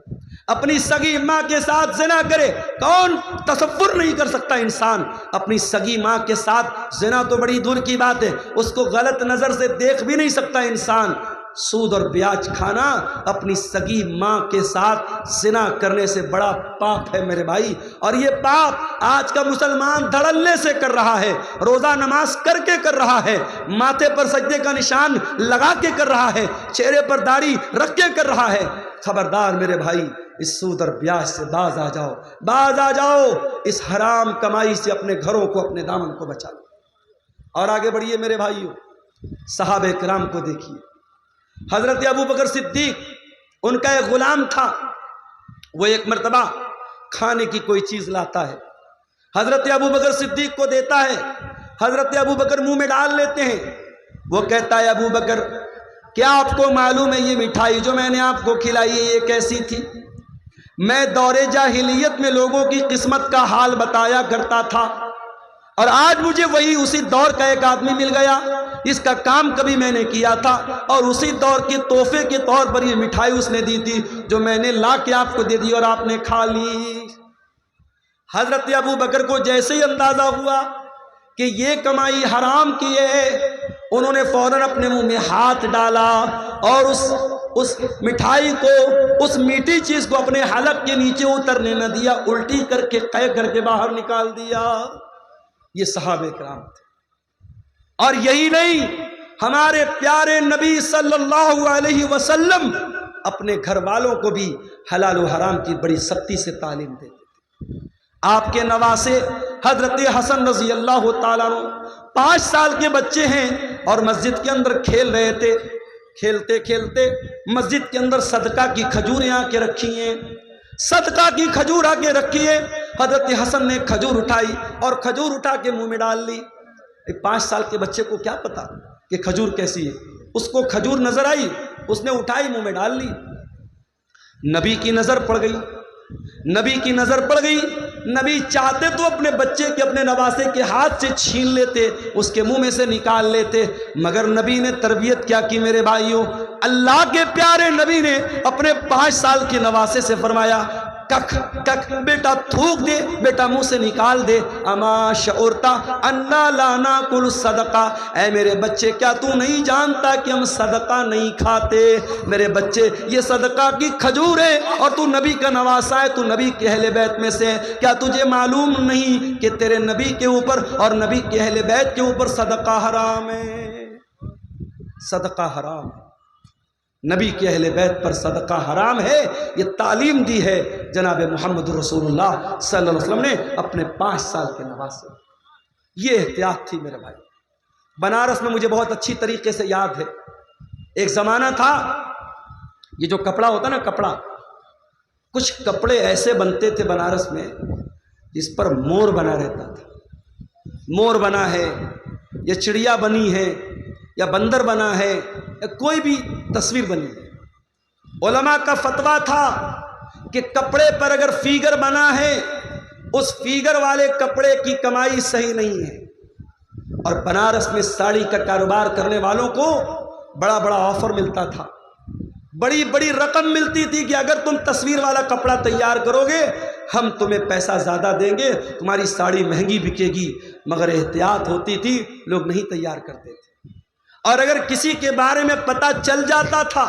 اپنی سگی ماں کے ساتھ زنا کرے۔ کون تصور نہیں کر سکتا انسان اپنی سگی ماں کے ساتھ زنا؟ تو بڑی دور کی بات ہے، اس کو غلط نظر سے دیکھ بھی نہیں سکتا انسان۔ سود اور بیاج کھانا اپنی سگی ماں کے ساتھ زنا کرنے سے بڑا پاپ ہے میرے بھائی، اور یہ پاپ آج کا مسلمان دھڑلے سے کر رہا ہے، روزہ نماز کر کے کر رہا ہے، ماتھے پر سجدے کا نشان لگا کے کر رہا ہے، چہرے پر داڑھی رکھ کے کر رہا ہے۔ خبردار میرے بھائی، اس سود اور بیاج سے باز آ جاؤ، باز آ جاؤ، اس حرام کمائی سے اپنے گھروں کو، اپنے دامن کو بچا لو۔ اور آگے بڑھیے میرے بھائیوں، صحابہ کرام کو دیکھیے۔ حضرت ابو بکر صدیق، ان کا ایک غلام تھا، وہ ایک مرتبہ کھانے کی کوئی چیز لاتا ہے، حضرت ابو بکر صدیق کو دیتا ہے، حضرت ابو بکر منہ میں ڈال لیتے ہیں۔ وہ کہتا ہے ابو بکر کیا آپ کو معلوم ہے یہ مٹھائی جو میں نے آپ کو کھلائی ہے یہ کیسی تھی؟ میں دور جاہلیت میں لوگوں کی قسمت کا حال بتایا کرتا تھا، اور آج مجھے وہی اسی دور کا ایک آدمی مل گیا، اس کا کام کبھی میں نے کیا تھا، اور اسی دور کے تحفے کے طور پر یہ مٹھائی اس نے دی تھی جو میں نے لا کے آپ کو دے دی اور آپ نے کھا لی۔ حضرت ابو بکر کو جیسے ہی اندازہ ہوا کہ یہ کمائی حرام کی ہے، انہوں نے فوراً اپنے منہ میں ہاتھ ڈالا اور اس مٹھائی کو، اس میٹھی چیز کو اپنے حلق کے نیچے اترنے نہ دیا، الٹی کر کے قے کر کے باہر نکال دیا۔ یہ صحابہ کرام تھے۔ اور یہی نہیں، ہمارے پیارے نبی صلی اللہ علیہ وسلم اپنے گھر والوں کو بھی حلال و حرام کی بڑی سختی سے تعلیم دیتے تھے۔ آپ کے نواسے حضرت حسن رضی اللہ تعالیٰ عنہ 5 سال کے بچے ہیں اور مسجد کے اندر کھیل رہے تھے، کھیلتے کھیلتے مسجد کے اندر صدقہ کی کھجوریں آ کے رکھی ہیں، صدقہ کی کھجور آ کے رکھی ہے۔ حضرت حسن نے کھجور اٹھائی اور کھجور اٹھا کے منہ میں ڈال لی۔ 5 سال کے بچے کو کیا پتا کہ کھجور کیسی ہے؟ اس کو کھجور نظر آئی، اس نے اٹھائی منہ میں ڈال لی۔ نبی کی نظر پڑ گئی، نبی کی نظر پڑ گئی۔ نبی چاہتے تو اپنے بچے کے، اپنے نواسے کے ہاتھ سے چھین لیتے، اس کے منہ میں سے نکال لیتے، مگر نبی نے تربیت کیا کی میرے بھائیوں؟ اللہ کے پیارے نبی نے اپنے 5 سال کے نواسے سے فرمایا کک کک، بیٹا تھوک دے، بیٹا منہ سے نکال دے۔ اما شعورتا انا لا ناکل صدقہ، اے میرے بچے کیا تو نہیں جانتا کہ ہم صدقہ نہیں کھاتے؟ میرے بچے یہ صدقہ کی کھجور ہے اور تو نبی کا نواسا ہے، تو نبی کے اہل بیت میں سے، کیا تجھے معلوم نہیں کہ تیرے نبی کے اوپر اور نبی کے اہل بیت کے اوپر صدقہ حرام ہے؟ صدقہ حرام ہے، نبی کے اہل بیت پر صدقہ حرام ہے۔ یہ تعلیم دی ہے جناب محمد رسول اللہ صلی اللہ علیہ وسلم نے اپنے 5 سال کے نواسے۔ یہ احتیاط تھی میرے بھائی۔ بنارس میں مجھے بہت اچھی طریقے سے یاد ہے، ایک زمانہ تھا، یہ جو کپڑا ہوتا نا کپڑا، کچھ کپڑے ایسے بنتے تھے بنارس میں جس پر مور بنا رہتا تھا۔ مور بنا ہے یا چڑیا بنی ہے یا بندر بنا ہے یا کوئی بھی تصویر بنی ہے۔ علماء کا فتویٰ تھا کہ کپڑے پر اگر فیگر بنا ہے، اس فیگر والے کپڑے کی کمائی صحیح نہیں ہے۔ اور بنارس میں ساڑی کا کاروبار کرنے والوں کو بڑا بڑا آفر ملتا تھا، بڑی بڑی رقم ملتی تھی کہ اگر تم تصویر والا کپڑا تیار کرو گے ہم تمہیں پیسہ زیادہ دیں گے، تمہاری ساڑی مہنگی بکے گی، مگر احتیاط ہوتی تھی، لوگ نہیں تیار کرتے تھے۔ اور اگر کسی کے بارے میں پتہ چل جاتا تھا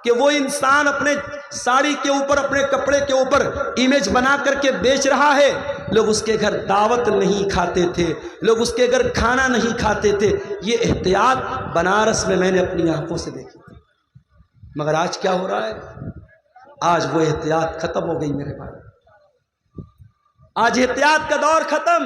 کہ وہ انسان اپنے ساڑی کے اوپر، اپنے کپڑے کے اوپر امیج بنا کر کے بیچ رہا ہے، لوگ اس کے گھر دعوت نہیں کھاتے تھے، لوگ اس کے گھر کھانا نہیں کھاتے تھے۔ یہ احتیاط بنارس میں میں نے اپنی آنکھوں سے دیکھی تھی۔ مگر آج کیا ہو رہا ہے؟ آج وہ احتیاط ختم ہو گئی میرے بھائی، آج احتیاط کا دور ختم۔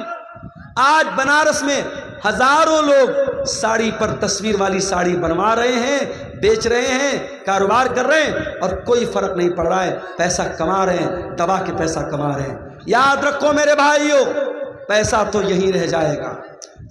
آج بنارس میں ہزاروں لوگ ساڑی پر تصویر والی ساڑی بنوا رہے ہیں، بیچ رہے ہیں، کاروبار کر رہے ہیں، اور کوئی فرق نہیں پڑ رہا ہے، پیسہ کما رہے ہیں، دبا کے پیسہ کما رہے ہیں۔ یاد رکھو میرے بھائیوں، پیسہ تو یہیں رہ جائے گا،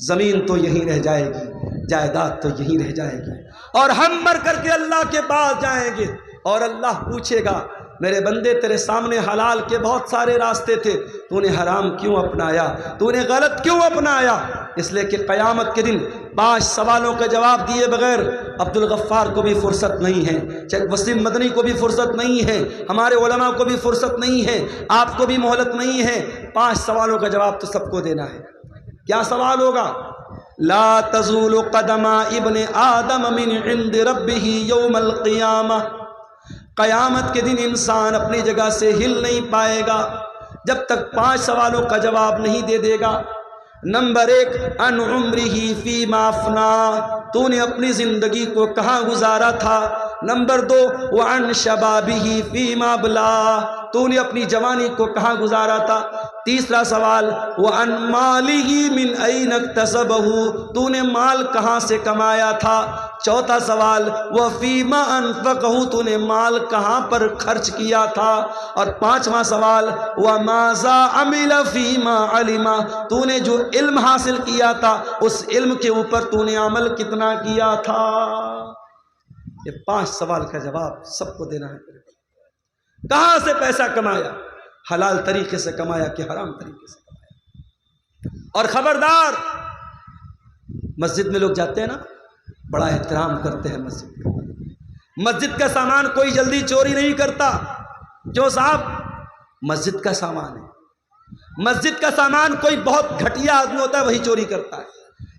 زمین تو یہیں رہ جائے گی، جائیداد تو یہیں رہ جائے گی، اور ہم مر کر کے اللہ کے پاس جائیں گے، اور اللہ پوچھے گا میرے بندے تیرے سامنے حلال کے بہت سارے راستے تھے، تو نے حرام کیوں اپنایا، تو نے غلط کیوں اپنایا؟ اس لیے کہ قیامت کے دن 5 سوالوں کا جواب دیے بغیر عبد الغفار کو بھی فرصت نہیں ہے، شیخ وسیم مدنی کو بھی فرصت نہیں ہے، ہمارے علماء کو بھی فرصت نہیں ہے، آپ کو بھی مہلت نہیں ہے۔ 5 سوالوں کا جواب تو سب کو دینا ہے۔ کیا سوال ہوگا؟ لا تزول قدم ابن آدم من عند ربه یوم القیامہ، قیامت کے دن انسان اپنی جگہ سے ہل نہیں پائے گا جب تک 5 سوالوں کا جواب نہیں دے دے گا۔ نمبر 1، ان عمرہ فیما افنا، تو نے اپنی زندگی کو کہاں گزارا تھا؟ نمبر 2، وعن شبابہ فیما بلا، تو نے اپنی جوانی کو کہاں گزارا تھا؟ تیسرا سوال، وعن مالہ من این اکتسبہ، تو نے مال کہاں سے کمایا تھا؟ چوتھا سوال، وفیما انفقہ، تو نے مال کہاں پر خرچ کیا تھا؟ اور 5واں سوال، وماذا عمل فیما علم، تو نے جو علم حاصل کیا تھا اس علم کے اوپر تو نے عمل کتنا کیا تھا؟ یہ 5 سوال کا جواب سب کو دینا ہے۔ کہاں سے پیسہ کمایا؟ حلال طریقے سے کمایا کہ حرام طریقے سے کمایا؟ اور خبردار، مسجد میں لوگ جاتے ہیں نا، بڑا احترام کرتے ہیں مسجد کا۔ مسجد کا سامان کوئی جلدی چوری نہیں کرتا۔ کیوں صاحب؟ مسجد کا سامان ہے، مسجد کا سامان کوئی بہت گھٹیا آدمی ہوتا ہے وہی چوری کرتا ہے۔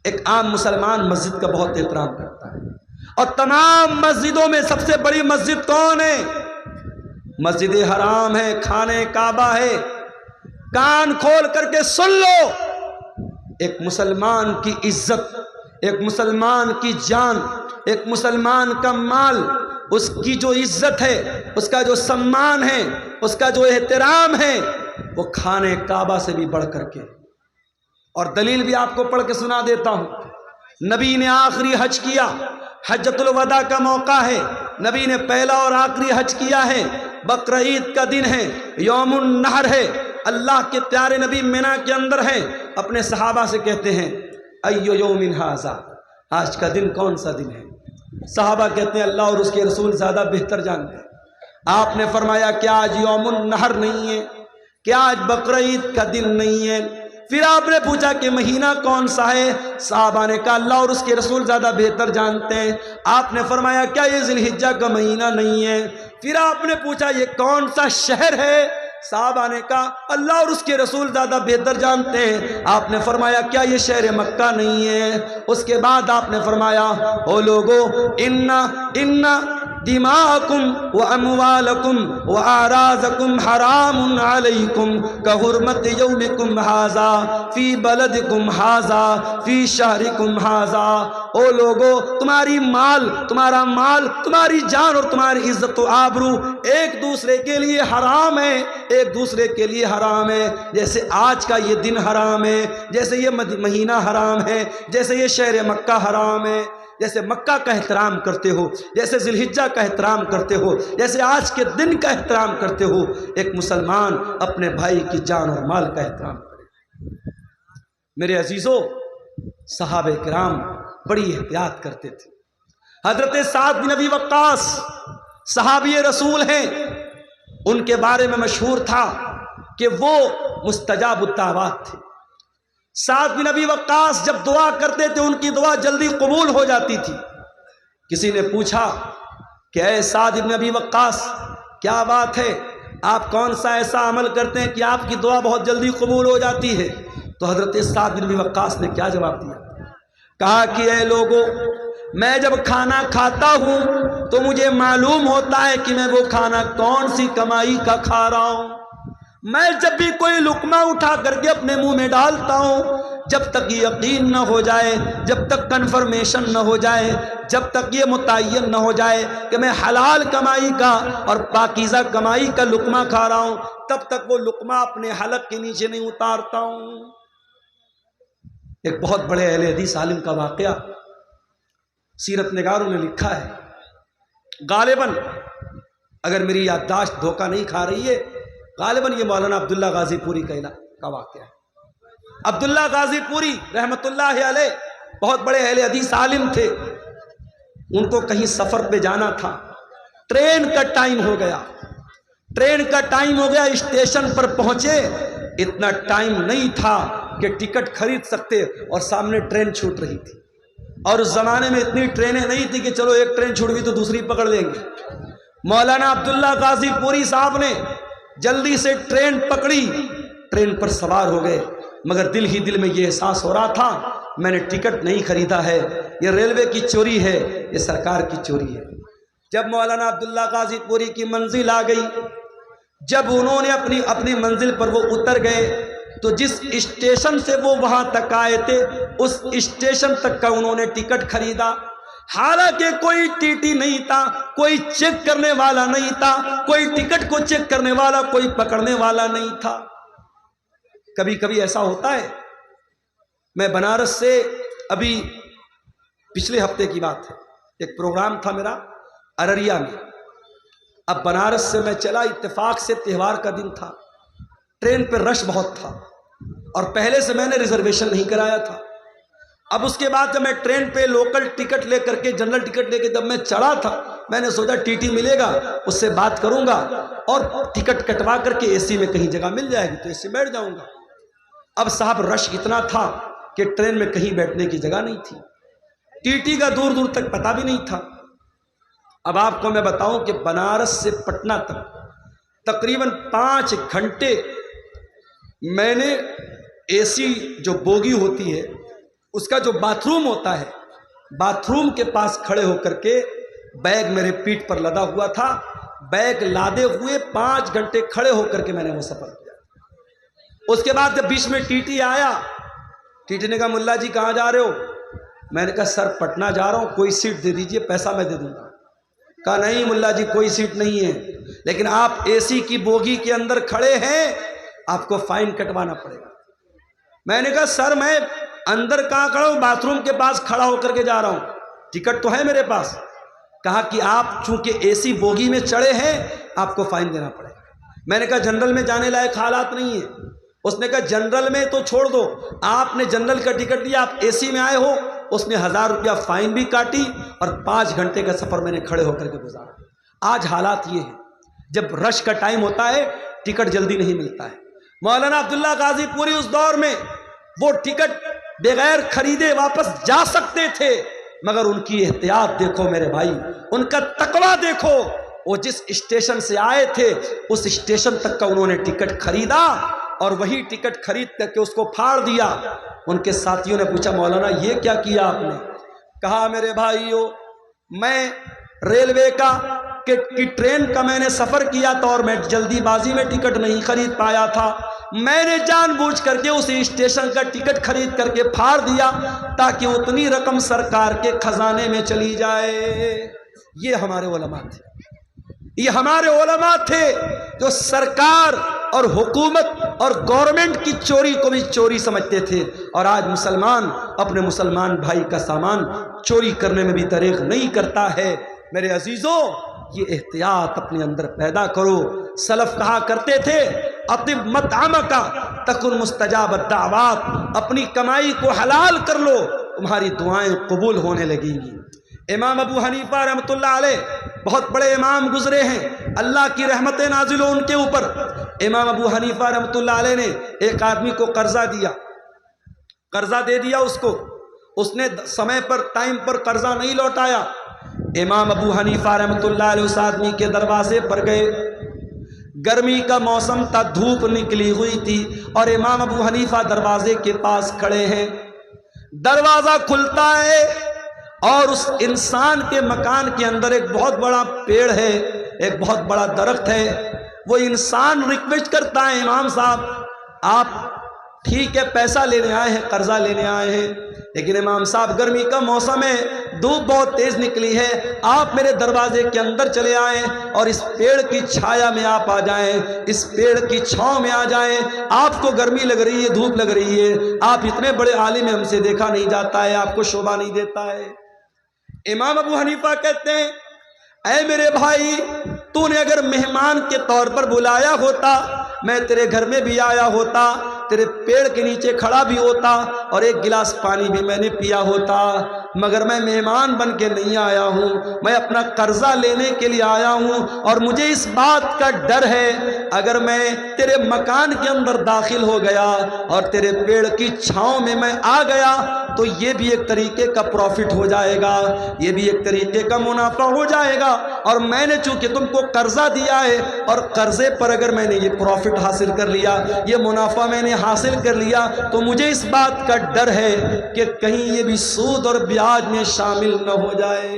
ایک عام مسلمان مسجد کا بہت احترام کرتا ہے۔ اور تمام مسجدوں میں سب سے بڑی مسجد کون ہے؟ مسجد حرام ہے، خانہ کعبہ ہے۔ کان کھول کر کے سن لو، ایک مسلمان کی عزت، ایک مسلمان کی جان، ایک مسلمان کا مال، اس کی جو عزت ہے، اس کا جو سمان ہے، اس کا جو احترام ہے، وہ خانہ کعبہ سے بھی بڑھ کر کے۔ اور دلیل بھی آپ کو پڑھ کے سنا دیتا ہوں۔ نبی نے آخری حج کیا، حجۃ الوداع کا موقع ہے، نبی نے پہلا اور آخری حج کیا ہے، بقرہ عید کا دن ہے، یوم النحر ہے، اللہ کے پیارے نبی مینا کے اندر ہیں، اپنے صحابہ سے کہتے ہیں ایو یوم ھذا، آج کا دن کون سا دن ہے؟ صحابہ کہتے ہیں اللہ اور اس کے رسول زیادہ بہتر جانتے ہیں۔ آپ نے فرمایا کیا آج یوم النحر نہیں ہے؟ کیا آج بقرہ عید کا دن نہیں ہے؟ پھر آپ نے پوچھا کہ مہینہ کون سا ہے؟ صحابہ نے کہا اللہ اور اس کے رسول زیادہ بہتر جانتے ہیں۔ آپ نے فرمایا کیا یہ ذی الحجہ کا مہینہ نہیں ہے؟ پھر آپ نے پوچھا یہ کون سا شہر ہے؟ صحابہ نے کہا اللہ اور اس کے رسول زیادہ بہتر جانتے ہیں۔ آپ نے فرمایا کیا یہ شہر مکہ نہیں ہے؟ اس کے بعد آپ نے فرمایا او لوگو ان دماءکم واموالکم واعراضکم حرام علیکم کحرمت یومکم ھذا فی بلدکم ھذا فی شہرکم ھذا۔ او لوگو، تمہاری مال، تمہارا مال، تمہاری جان اور تمہاری عزت و آبرو ایک دوسرے کے لیے حرام ہے، ایک دوسرے کے لیے حرام ہے۔ جیسے آج کا یہ دن حرام ہے، جیسے یہ مہینہ حرام ہے، جیسے یہ شہر مکہ حرام ہے، جیسے مکہ کا احترام کرتے ہو، جیسے ذی الحجہ کا احترام کرتے ہو، جیسے آج کے دن کا احترام کرتے ہو، ایک مسلمان اپنے بھائی کی جان اور مال کا احترام کرے۔ میرے عزیزوں، صحابہ کرام بڑی احتیاط کرتے تھے۔ حضرت سعد بن ابی وقاص صحابی رسول ہیں، ان کے بارے میں مشہور تھا کہ وہ مستجاب الدعوات تھے۔ سعد بن ابی وقاص جب دعا کرتے تھے ان کی دعا جلدی قبول ہو جاتی تھی۔ کسی نے پوچھا کہ اے سعد بن ابی وقاص، کیا بات ہے، آپ کون سا ایسا عمل کرتے ہیں کہ آپ کی دعا بہت جلدی قبول ہو جاتی ہے؟ تو حضرت سعد بن ابی وقاص نے کیا جواب دیا؟ کہا کہ اے لوگو، میں جب کھانا کھاتا ہوں تو مجھے معلوم ہوتا ہے کہ میں وہ کھانا کون سی کمائی کا کھا رہا ہوں۔ میں جب بھی کوئی لقمہ اٹھا کر کے اپنے منہ میں ڈالتا ہوں، جب تک یقین نہ ہو جائے، جب تک کنفرمیشن نہ ہو جائے، جب تک یہ متعین نہ ہو جائے کہ میں حلال کمائی کا اور پاکیزہ کمائی کا لقمہ کھا رہا ہوں، تب تک وہ لقمہ اپنے حلق کے نیچے نہیں اتارتا ہوں۔ ایک بہت بڑے اہل حدیث عالم کا واقعہ سیرت نگاروں نے لکھا ہے، غالباً اگر میری یادداشت دھوکہ نہیں کھا رہی ہے، غالباً یہ مولانا عبداللہ غازی پوری کا واقعہ ہے۔ عبداللہ غازی پوری رحمت اللہ علیہ بہت بڑے اہل حدیث عالم تھے۔ ان کو کہیں سفر پہ جانا تھا، ٹرین کا ٹائم ہو گیا، اسٹیشن پر پہنچے، اتنا ٹائم نہیں تھا کہ ٹکٹ خرید سکتے اور سامنے ٹرین چھوٹ رہی تھی، اور اس زمانے میں اتنی ٹرینیں نہیں تھی کہ چلو ایک ٹرین چھوٹ گئی تو دوسری پکڑ لیں گے۔ مولانا عبداللہ غازی پوری صاحب نے جلدی سے ٹرین پکڑی، ٹرین پر سوار ہو گئے، مگر دل ہی دل میں یہ احساس ہو رہا تھا میں نے ٹکٹ نہیں خریدا ہے، یہ ریلوے کی چوری ہے، یہ سرکار کی چوری ہے۔ جب مولانا عبداللہ غازی پوری کی منزل آ گئی، جب انہوں نے اپنی منزل پر وہ اتر گئے، تو جس اسٹیشن سے وہ وہاں تک آئے تھے اس اسٹیشن تک کا انہوں نے ٹکٹ خریدا، حالانکہ کوئی ٹی ٹی نہیں تھا، کوئی چیک کرنے والا نہیں تھا، کوئی ٹکٹ کو چیک کرنے والا، کوئی پکڑنے والا نہیں تھا۔ کبھی کبھی ایسا ہوتا ہے، میں بنارس سے ابھی پچھلے ہفتے کی بات ہے، ایک پروگرام تھا میرا ارریا میں، اب بنارس سے میں چلا، اتفاق سے تہوار کا دن تھا، ٹرین پہ رش بہت تھا اور پہلے سے میں نے ریزرویشن نہیں کرایا تھا۔ اب اس کے بعد جب میں ٹرین پہ لوکل ٹکٹ لے کر کے، جنرل ٹکٹ لے کے جب میں چڑھا تھا، میں نے سوچا ٹی ٹی ملے گا، اس سے بات کروں گا اور ٹکٹ کٹوا کر کے اے سی میں کہیں جگہ مل جائے گی تو اے سی بیٹھ جاؤں گا۔ اب صاحب رش اتنا تھا کہ ٹرین میں کہیں بیٹھنے کی جگہ نہیں تھی، ٹی ٹی کا دور دور تک پتہ بھی نہیں تھا۔ اب آپ کو میں بتاؤں کہ بنارس سے پٹنہ تک تقریباً 5 گھنٹے میں نے اے سی جو بوگی ہوتی ہے اس کا جو باتھ روم ہوتا ہے، باتھ روم کے پاس کھڑے ہو کر کے، بیگ میرے پیٹھ پر لدا ہوا تھا، بیگ لادے ہوئے 5 گھنٹے کھڑے ہو کر کے میں نے وہ سفر کیا۔ اس کے بعد جب بیچ میں ٹی ٹی آیا، ٹی ٹی نے کہا ملا جی کہاں جا رہے ہو؟ میں نے کہا سر پٹنہ جا رہا ہوں، کوئی سیٹ دے دیجئے، پیسہ میں دے دوں گا۔ کہا نہیں ملا جی کوئی سیٹ نہیں ہے، لیکن آپ اے سی کی بوگی کے اندر کھڑے ہیں، آپ کو فائن کٹوانا پڑے گا۔ میں نے کہا سر میں اندر کہاں کھڑا ہوں، باتھ روم کے پاس کھڑا ہو کر کے جا رہا ہوں، ٹکٹ تو ہے میرے پاس۔ کہا کہ آپ چونکہ اے سی بوگی میں چڑھے ہیں آپ کو فائن دینا پڑے گا۔ میں نے کہا جنرل میں جانے لائق حالات نہیں ہیں۔ اس نے کہا جنرل میں تو چھوڑ دو، آپ نے جنرل کا ٹکٹ لیا، آپ اے سی میں آئے ہو۔ اس نے 1000 روپیہ فائن بھی کاٹی اور 5 گھنٹے کا سفر میں نے کھڑے ہو کر کے گزارا۔ آج حالات یہ ہیں، جب رش کا ٹائم ہوتا ہے ٹکٹ جلدی نہیں ملتا ہے۔ مولانا عبداللہ غازی پوری اس دور میں وہ ٹکٹ بغیر خریدے واپس جا سکتے تھے، مگر ان کی احتیاط دیکھو میرے بھائی، ان کا تقویٰ دیکھو۔ وہ جس اسٹیشن سے آئے تھے اس اسٹیشن تک کا انہوں نے ٹکٹ خریدا اور وہی ٹکٹ خرید کر کے اس کو پھاڑ دیا۔ ان کے ساتھیوں نے پوچھا مولانا یہ کیا کیا آپ نے؟ کہا میرے بھائیو میں ریلوے کی ٹرین کا میں نے سفر کیا تھا اور میں جلدی بازی میں ٹکٹ نہیں خرید پایا تھا، میں نے جان بوجھ کر کے اس اسٹیشن کا ٹکٹ خرید کر کے پھاڑ دیا تاکہ اتنی رقم سرکار کے خزانے میں چلی جائے۔ یہ ہمارے علماء تھے، یہ ہمارے علماء تھے جو سرکار اور حکومت اور گورنمنٹ کی چوری کو بھی چوری سمجھتے تھے، اور آج مسلمان اپنے مسلمان بھائی کا سامان چوری کرنے میں بھی دریغ نہیں کرتا ہے۔ میرے عزیزوں یہ احتیاط اپنے اندر پیدا کرو۔ سلف کہا کرتے تھے اطب مطعمک تکن مستجاب الدعوات، اپنی کمائی کو حلال کر لو تمہاری دعائیں قبول ہونے لگیں گی۔ امام ابو حنیفہ رحمۃ اللہ علیہ بہت بڑے امام گزرے ہیں، اللہ کی رحمتیں نازل ہو ان کے اوپر۔ امام ابو حنیفہ رحمۃ اللہ علیہ نے ایک آدمی کو قرضہ دیا، قرضہ دے دیا اس کو، اس نے سمے پر ٹائم پر قرضہ نہیں لوٹایا، امام ابو حنیفہ رحمۃ اللہ علیہ اس آدمی کے دروازے پر گئے. گرمی کا موسم تھا، دھوپ نکلی ہوئی تھی اور امام ابو حنیفہ دروازے کے پاس کھڑے ہیں. دروازہ کھلتا ہے اور اس انسان کے مکان کے اندر ایک بہت بڑا پیڑ ہے، ایک بہت بڑا درخت ہے. وہ انسان ریکویسٹ کرتا ہے، امام صاحب آپ ٹھیک ہے پیسہ لینے آئے ہیں، قرضہ لینے آئے ہیں، لیکن امام صاحب گرمی کا موسم ہے، دھوپ بہت تیز نکلی ہے، آپ میرے دروازے کے اندر چلے آئیں اور اس پیڑ کی چھایا میں آپ آ جائیں، اس پیڑ کی چھاؤں میں آ جائیں. آپ کو گرمی لگ رہی ہے، دھوپ لگ رہی ہے، آپ اتنے بڑے عالم ہیں، ہم سے دیکھا نہیں جاتا ہے، آپ کو شوبھا نہیں دیتا ہے. امام ابو حنیفہ کہتے ہیں اے میرے بھائی، تو نے اگر مہمان کے طور پر بلایا ہوتا، میں تیرے گھر میں بھی آیا ہوتا، تیرے پیڑ کے نیچے کھڑا بھی ہوتا اور ایک گلاس پانی بھی میں نے پیا ہوتا، مگر میں مہمان بن کے نہیں آیا ہوں، میں اپنا قرضہ لینے کے لیے آیا ہوں. اور مجھے اس بات کا ڈر ہے اگر میں تیرے مکان کے اندر داخل ہو گیا اور تیرے پیڑ کی چھاؤں میں آ گیا تو یہ بھی ایک طریقے کا پروفٹ ہو جائے گا، یہ بھی ایک طریقے کا منافع ہو جائے گا. اور میں نے چونکہ تم کو قرضہ دیا ہے اور قرضے پر اگر میں نے یہ پروفٹ حاصل کر لیا، یہ منافع میں نے حاصل کر لیا، تو مجھے اس بات کا ڈر ہے کہ کہیں یہ بھی سود اور بیاج میں شامل نہ ہو جائے.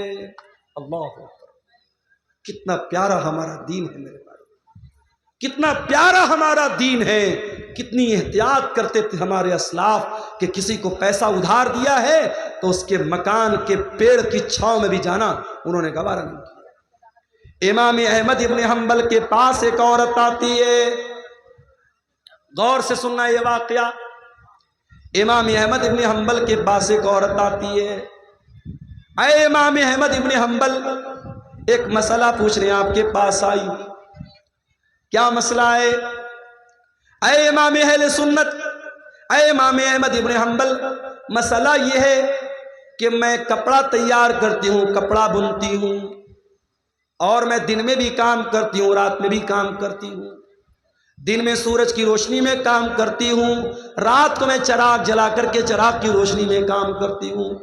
اللہ اکبر! کتنا پیارا ہمارا دین ہے میرے بھائی، کتنا پیارا ہمارا دین ہے. کتنی احتیاط کرتے تھے ہمارے اسلاف کہ کسی کو پیسہ ادھار دیا ہے تو اس کے مکان کے پیڑ کی چھاؤں میں بھی جانا انہوں نے گوارا نہیں کیا. امام احمد ابن حنبل کے پاس ایک عورت آتی ہے، غور سے سننا یہ واقعہ. امام احمد ابن حنبل کے پاس ایک عورت آتی ہے. اے امام احمد ابن حنبل، ایک مسئلہ پوچھنے آپ کے پاس آئی. کیا مسئلہ ہے؟ اے امام اہل سنت، اے امام احمد ابن حنبل، مسئلہ یہ ہے کہ میں کپڑا تیار کرتی ہوں، کپڑا بنتی ہوں، اور میں دن میں بھی کام کرتی ہوں، رات میں بھی کام کرتی ہوں. دن میں سورج کی روشنی میں کام کرتی ہوں، رات کو میں چراغ جلا کر کے چراغ کی روشنی میں کام کرتی ہوں.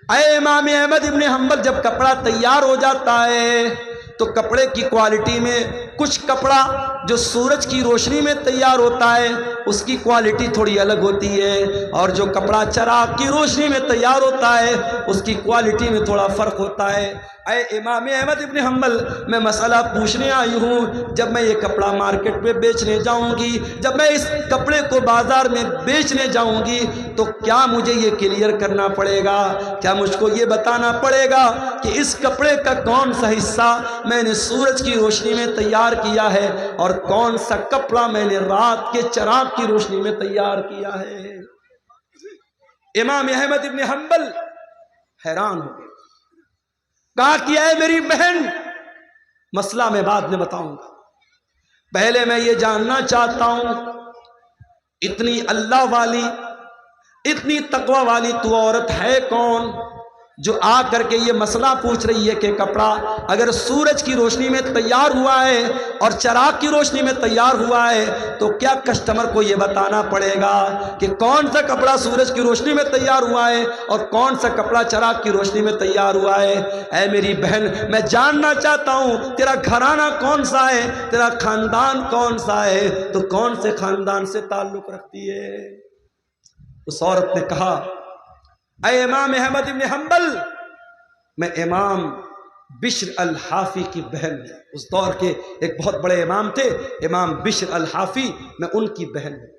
اے امام احمد ابن حنبل، جب کپڑا تیار ہو جاتا ہے تو کپڑے کی کوالٹی میں کچھ کپڑا جو سورج کی روشنی میں تیار ہوتا ہے اس کی کوالٹی تھوڑی الگ ہوتی ہے، اور جو کپڑا چراغ کی روشنی میں تیار ہوتا ہے اس کی کوالٹی میں تھوڑا فرق ہوتا ہے. اے امام احمد ابن حنبل، میں مسئلہ پوچھنے آئی ہوں، جب میں یہ کپڑا مارکیٹ میں بیچنے جاؤں گی، جب میں اس کپڑے کو بازار میں بیچنے جاؤں گی تو کیا مجھے یہ کلیئر کرنا پڑے گا، کیا مجھ کو یہ بتانا پڑے گا کہ اس کپڑے کا کون سا حصہ میں نے سورج کی روشنی میں تیار کیا ہے اور کون سا کپڑا میں نے رات کے چراغ کی روشنی میں تیار کیا ہے؟ امام احمد ابن حنبل حیران ہو گئے. کہا کہ اے میری بہن، مسئلہ میں بعد میں بتاؤں گا، پہلے میں یہ جاننا چاہتا ہوں، اتنی اللہ والی، اتنی تقوی والی تو عورت ہے کون جو آ کر کے یہ مسئلہ پوچھ رہی ہے کہ کپڑا اگر سورج کی روشنی میں تیار ہوا ہے اور چراغ کی روشنی میں تیار ہوا ہے تو کیا کسٹمر کو یہ بتانا پڑے گا کہ کون سا کپڑا سورج کی روشنی میں تیار ہوا ہے اور کون سا کپڑا چراغ کی روشنی میں تیار ہوا ہے؟ اے میری بہن، میں جاننا چاہتا ہوں تیرا گھرانہ کون سا ہے، تیرا خاندان کون سا ہے، تو کون سے خاندان سے تعلق رکھتی ہے؟ اس عورت نے کہا اے امام احمد ابن حنبل، میں امام بشر الحافی کی بہن ہوں. اس دور کے ایک بہت بڑے امام تھے، امام بشر الحافی، میں ان کی بہن ہوں.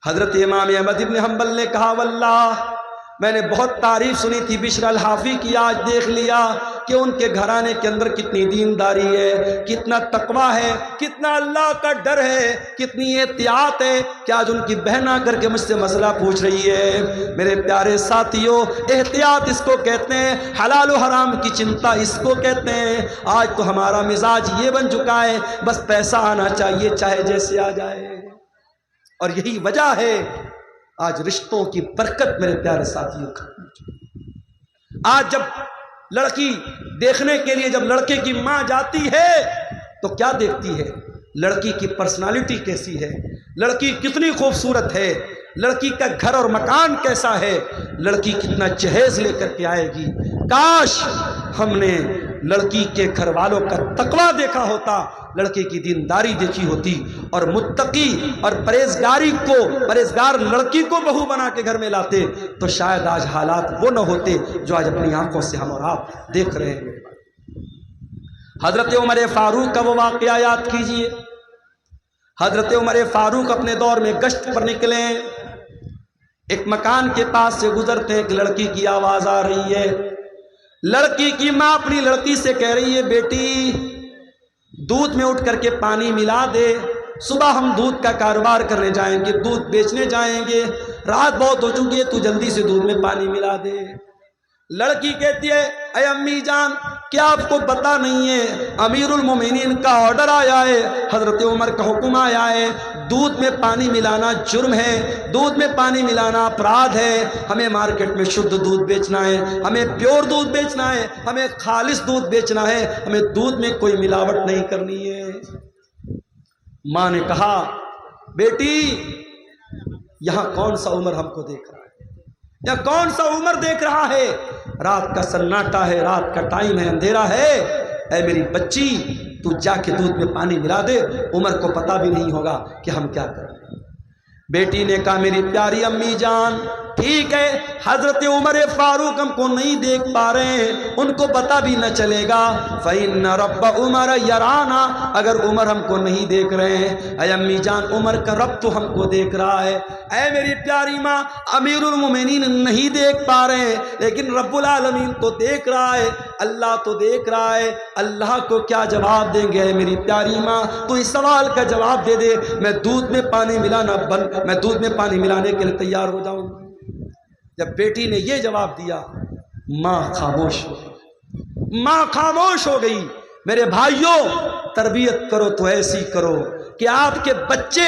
حضرت امام احمد ابن حنبل نے کہا واللہ میں نے بہت تعریف سنی تھی بشر الحافی کی، آج دیکھ لیا کہ ان کے گھرانے کے اندر کتنی دینداری ہے، کتنا تقوی ہے، کتنا اللہ کا ڈر ہے، کتنی احتیاط ہے کہ آج ان کی بہن آ کر کے مجھ سے مسئلہ پوچھ رہی ہے. میرے پیارے ساتھیوں، احتیاط اس کو کہتے ہیں، حلال و حرام کی چنتا اس کو کہتے ہیں. آج تو ہمارا مزاج یہ بن چکا ہے بس پیسہ آنا چاہیے چاہے جیسے آ جائے، اور یہی وجہ ہے آج رشتوں کی برکت میرے پیارے ساتھیوں ختم ہو چکی. آج جب لڑکی دیکھنے کے لیے جب لڑکے کی ماں جاتی ہے تو کیا دیکھتی ہے؟ لڑکی کی پرسنالٹی کیسی ہے، لڑکی کتنی خوبصورت ہے، لڑکی کا گھر اور مکان کیسا ہے، لڑکی کتنا جہیز لے کر کے آئے گی. کاش ہم نے لڑکی کے گھر والوں کا تقویٰ دیکھا ہوتا، لڑکے کی دینداری دیکھی ہوتی اور متقی اور پرہیزگار لڑکی کو بہو بنا کے گھر میں لاتے، تو شاید آج حالات وہ نہ ہوتے جو آج اپنی آنکھوں سے ہم اور آپ دیکھ رہے ہیں۔ حضرت عمر فاروق کا وہ واقعہ یاد کیجئے۔ حضرت عمر فاروق اپنے دور میں گشت پر نکلے، ایک مکان کے پاس سے گزرتے، ایک لڑکی کی آواز آ رہی ہے۔ لڑکی کی ماں اپنی لڑکی سے کہہ رہی ہے، بیٹی دودھ میں اٹھ کر کے پانی ملا دے، صبح ہم دودھ کا کاروبار کرنے جائیں گے، دودھ بیچنے جائیں گے، رات بہت ہو چکی ہے، تو جلدی سے دودھ میں پانی ملا دے۔ لڑکی کہتی ہے، اے امی جان، کیا آپ کو پتہ نہیں ہے امیر المومنین کا آرڈر آیا ہے، حضرت عمر کا حکم آیا ہے، دودھ میں پانی ملانا جرم ہے، دودھ میں پانی ملانا اپرادھ ہے، ہمیں مارکیٹ میں شدھ دودھ بیچنا ہے، ہمیں پیور دودھ بیچنا ہے، ہمیں خالص دودھ بیچنا ہے، ہمیں دودھ میں کوئی ملاوٹ نہیں کرنی ہے۔ ماں نے کہا، بیٹی یہاں کون سا عمر ہم کو دیکھ رہا ہے، یا کون سا عمر دیکھ رہا ہے، رات کا سناٹا ہے، رات کا ٹائم ہے، اندھیرا ہے، اے میری بچی تو جا کے دودھ میں پانی ملا دے، عمر کو پتہ بھی نہیں ہوگا کہ ہم کیا کریں۔ بیٹی نے کہا، میری پیاری امی جان ٹھیک ہے، حضرت عمر فاروق ہم کو نہیں دیکھ پا رہے ہیں، ان کو پتہ بھی نہ چلے گا، فَإِنَّ رَبَّ عُمَرَ يَرَانَا، اگر عمر ہم کو نہیں دیکھ رہے ہیں، اے امی جان عمر کا رب تو ہم کو دیکھ رہا ہے۔ اے میری پیاری ماں، امیر المومنین نہیں دیکھ پا رہے ہیں، لیکن رب العالمین تو دیکھ رہا ہے، اللہ تو دیکھ رہا ہے، اللہ کو کیا جواب دیں گے؟ میری پیاری ماں تو اس سوال کا جواب دے دے، میں دودھ میں پانی ملانے کے لیے تیار ہو جاؤں گی۔ جب بیٹی نے یہ جواب دیا، ماں خاموش ہو گئی، ماں خاموش ہو گئی۔ میرے بھائیوں، تربیت کرو تو ایسی کرو کہ آپ کے بچے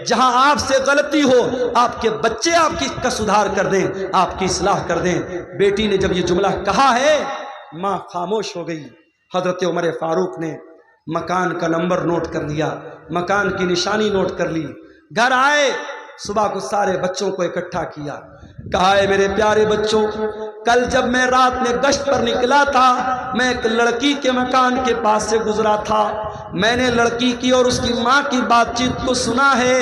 جہاں آپ سے غلطی ہو، آپ کے بچے آپ کا سدھار کر دیں، آپ کی اصلاح کر دیں۔ بیٹی نے جب یہ جملہ کہا ہے، ماں خاموش ہو گئی۔ حضرت عمر فاروق نے مکان کا نمبر نوٹ کر لیا، مکان کی نشانی نوٹ کر لی، گھر آئے، صبح کو سارے بچوں کو اکٹھا کیا، کہا ہے میرے پیارے بچوں، کل جب میں رات میں گشت پر نکلا تھا، میں ایک لڑکی کے مکان کے پاس سے گزرا تھا، میں نے لڑکی کی اور اس کی ماں کی بات چیت کو سنا ہے۔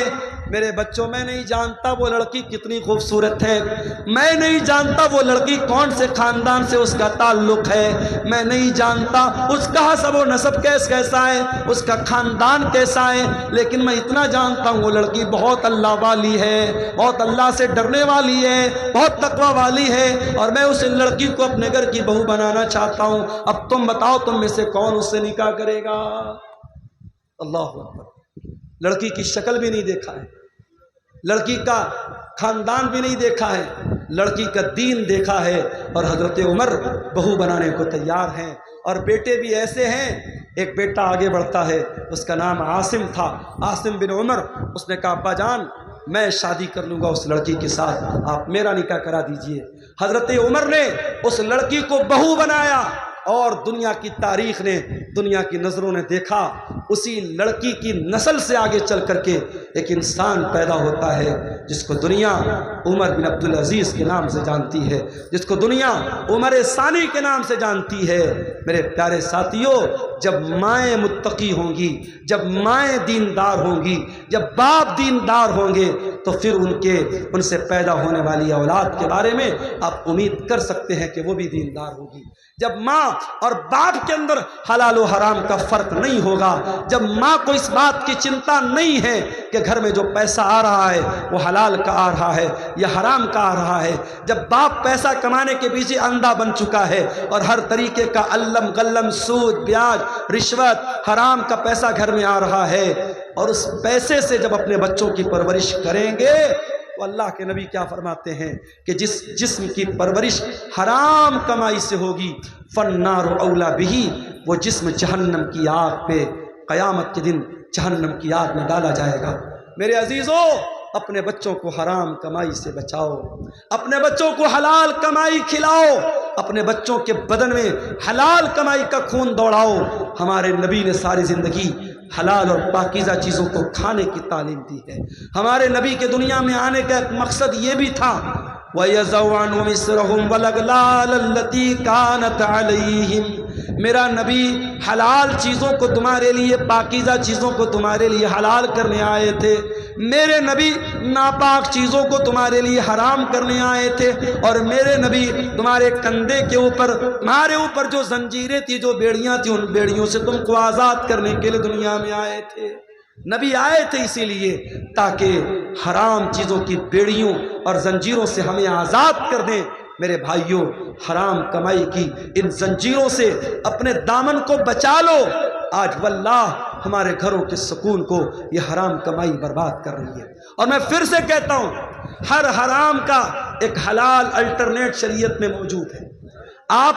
میرے بچوں، میں نہیں جانتا وہ لڑکی کتنی خوبصورت ہے، میں نہیں جانتا وہ لڑکی کون سے خاندان سے اس کا تعلق ہے، میں نہیں جانتا اس کا حسب و نسب کیسا ہے، اس کا خاندان کیسا ہے، لیکن میں اتنا جانتا ہوں وہ لڑکی بہت اللہ والی ہے، بہت اللہ سے ڈرنے والی ہے، بہت تقوی والی ہے، اور میں اس لڑکی کو اپنے گھر کی بہو بنانا چاہتا ہوں۔ اب تم بتاؤ، تم میں سے کون اس سے نکاح کرے گا؟ اللہ اکبر۔ لڑکی کی شکل بھی نہیں دیکھا ہے، لڑکی کا خاندان بھی نہیں دیکھا ہے، لڑکی کا دین دیکھا ہے، اور حضرت عمر بہو بنانے کو تیار ہیں۔ اور بیٹے بھی ایسے ہیں، ایک بیٹا آگے بڑھتا ہے، اس کا نام عاصم تھا، عاصم بن عمر۔ اس نے کہا، ابا جان میں شادی کر لوں گا اس لڑکی کے ساتھ، آپ میرا نکاح کرا دیجئے۔ حضرت عمر نے اس لڑکی کو بہو بنایا، اور دنیا کی تاریخ نے، دنیا کی نظروں نے دیکھا، اسی لڑکی کی نسل سے آگے چل کر کے ایک انسان پیدا ہوتا ہے جس کو دنیا عمر بن عبدالعزیز کے نام سے جانتی ہے، جس کو دنیا عمر ثانی کے نام سے جانتی ہے۔ میرے پیارے ساتھیوں، جب مائیں متقی ہوں گی، جب مائیں دیندار ہوں گی، جب باپ دیندار ہوں گے، تو پھر ان سے پیدا ہونے والی اولاد کے بارے میں آپ امید کر سکتے ہیں کہ وہ بھی دیندار ہوگی۔ جب ماں اور باپ کے اندر حلال و حرام کا فرق نہیں ہوگا، جب ماں کو اس بات کی چنتا نہیں ہے کہ گھر میں جو پیسہ آ رہا ہے وہ حلال کا آ رہا ہے یا حرام کا آ رہا ہے، جب باپ پیسہ کمانے کے پیچھے اندھا بن چکا ہے اور ہر طریقے کا علم غلم، سود، بیاج، رشوت، حرام کا پیسہ گھر میں آ رہا ہے، اور اس پیسے سے جب اپنے بچوں کی پرورش کریں گے، تو اللہ کے نبی کیا فرماتے ہیں کہ جس جسم کی پرورش حرام کمائی سے ہوگی، فالنار اولا بہی، وہ جسم جہنم کی آگ پہ قیامت کے دن جہنم کی آگ میں ڈالا جائے گا۔ میرے عزیزوں، اپنے بچوں کو حرام کمائی سے بچاؤ، اپنے بچوں کو حلال کمائی کھلاؤ، اپنے بچوں کے بدن میں حلال کمائی کا خون دوڑاؤ۔ ہمارے نبی نے ساری زندگی حلال اور پاکیزہ چیزوں کو کھانے کی تعلیم دی ہے۔ ہمارے نبی کے دنیا میں آنے کا ایک مقصد یہ بھی تھا، وَيَضَعُ عَنْهُمْ إِصْرَهُمْ وَالْأَغْلَالَ الَّتِي كَانَتْ عَلَيْهِمْ۔ میرا نبی حلال چیزوں کو تمہارے لیے، پاکیزہ چیزوں کو تمہارے لیے حلال کرنے آئے تھے، میرے نبی ناپاک چیزوں کو تمہارے لیے حرام کرنے آئے تھے، اور میرے نبی تمہارے کندھے کے اوپر، تمہارے اوپر جو زنجیریں تھی، جو بیڑیاں تھیں، ان بیڑیوں سے تم کو آزاد کرنے کے لیے دنیا میں آئے تھے۔ نبی آئے تھے اسی لیے تاکہ حرام چیزوں کی بیڑیوں اور زنجیروں سے ہمیں آزاد کر دیں۔ میرے بھائیوں، حرام کمائی کی ان زنجیروں سے اپنے دامن کو بچا لو۔ آج واللہ ہمارے گھروں کے سکون کو یہ حرام کمائی برباد کر رہی ہے۔ اور میں پھر سے کہتا ہوں، ہر حرام کا ایک حلال الٹرنیٹ شریعت میں موجود ہے۔ آپ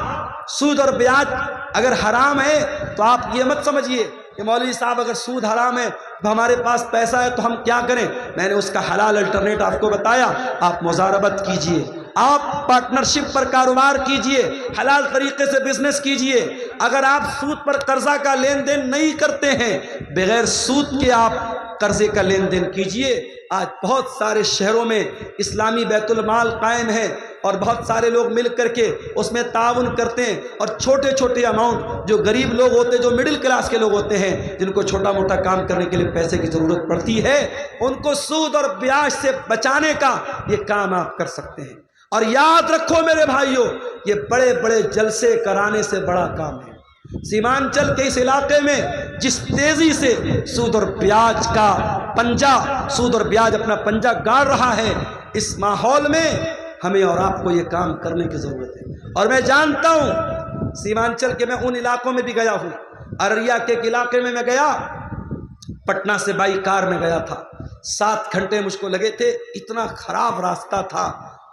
سود اور بیاج اگر حرام ہے تو آپ یہ مت سمجھیے کہ مولوی صاحب اگر سود حرام ہے تو ہمارے پاس پیسہ ہے تو ہم کیا کریں۔ میں نے اس کا حلال الٹرنیٹ آپ کو بتایا، آپ مضاربت کیجئے، آپ پارٹنرشپ پر کاروبار کیجئے، حلال طریقے سے بزنس کیجئے۔ اگر آپ سود پر قرضہ کا لین دین نہیں کرتے ہیں، بغیر سود کے آپ قرضے کا لین دین کیجئے۔ آج بہت سارے شہروں میں اسلامی بیت المال قائم ہے، اور بہت سارے لوگ مل کر کے اس میں تعاون کرتے ہیں، اور چھوٹے چھوٹے اماؤنٹ جو غریب لوگ ہوتے ہیں، جو مڈل کلاس کے لوگ ہوتے ہیں، جن کو چھوٹا موٹا کام کرنے کے لیے پیسے کی ضرورت پڑتی ہے، ان کو سود اور بیاج سے بچانے کا یہ کام آپ کر سکتے ہیں۔ اور یاد رکھو میرے بھائیوں، یہ بڑے بڑے جلسے کرانے سے بڑا کام ہے۔ سیمانچل کے اس علاقے میں جس تیزی سے سود اور بیاج کا پنجہ، سود اور بیاج اپنا پنجہ گاڑ رہا ہے، اس ماحول میں ہمیں اور آپ کو یہ کام کرنے کی ضرورت ہے۔ اور میں جانتا ہوں سیمانچل کے، میں ان علاقوں میں بھی گیا ہوں، ارریہ کے ایک علاقے میں گیا، پٹنہ سے بائی کار میں گیا تھا، 7 گھنٹے مجھ کو لگے تھے، اتنا خراب راستہ تھا،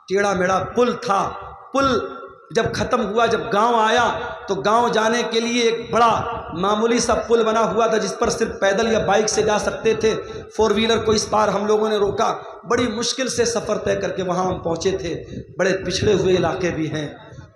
ٹیڑھا میڑھا پل تھا۔ پل جب ختم ہوا، جب گاؤں آیا تو گاؤں جانے کے لیے ایک بڑا معمولی سا پل بنا ہوا تھا، جس پر صرف پیدل یا بائک سے جا سکتے تھے۔ 4 ویلر کو اس پار ہم لوگوں نے روکا، بڑی مشکل سے سفر طے کر کے وہاں ہم پہنچے تھے۔ بڑے پچھڑے ہوئے علاقے بھی ہیں،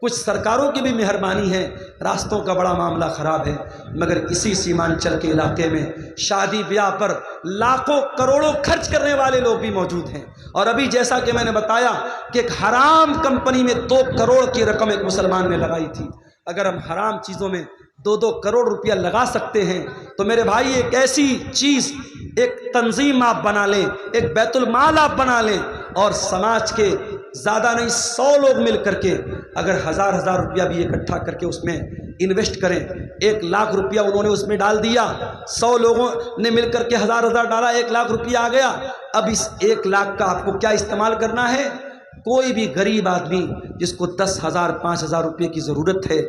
کچھ سرکاروں کی بھی مہربانی ہے، راستوں کا بڑا معاملہ خراب ہے، مگر اسی سیمانچل کے علاقے میں شادی بیاہ پر لاکھوں کروڑوں خرچ کرنے والے لوگ بھی موجود ہیں۔ اور ابھی جیسا کہ میں نے بتایا کہ ایک حرام کمپنی میں 2 کروڑ کی رقم ایک مسلمان نے لگائی تھی۔ اگر ہم حرام چیزوں میں 2 کروڑ روپیہ لگا سکتے ہیں تو میرے بھائی ایک ایسی چیز، ایک تنظیم آپ بنا لیں، ایک بیت المال آپ بنا لیں، اور سماج کے زیادہ نہیں 100 لوگ مل کر کے اگر 1000 روپیہ بھی اکٹھا کر کے اس میں انویسٹ کریں، 1 لاکھ روپیہ انہوں نے اس میں ڈال دیا، 100 لوگوں نے مل کر کے 1000 ڈالا، 1 لاکھ روپیہ آ گیا۔ اب اس 1 لاکھ کا آپ کو کیا استعمال کرنا ہے؟ کوئی بھی غریب آدمی جس کو 10,000 5,000 روپے کی ضرورت ہے،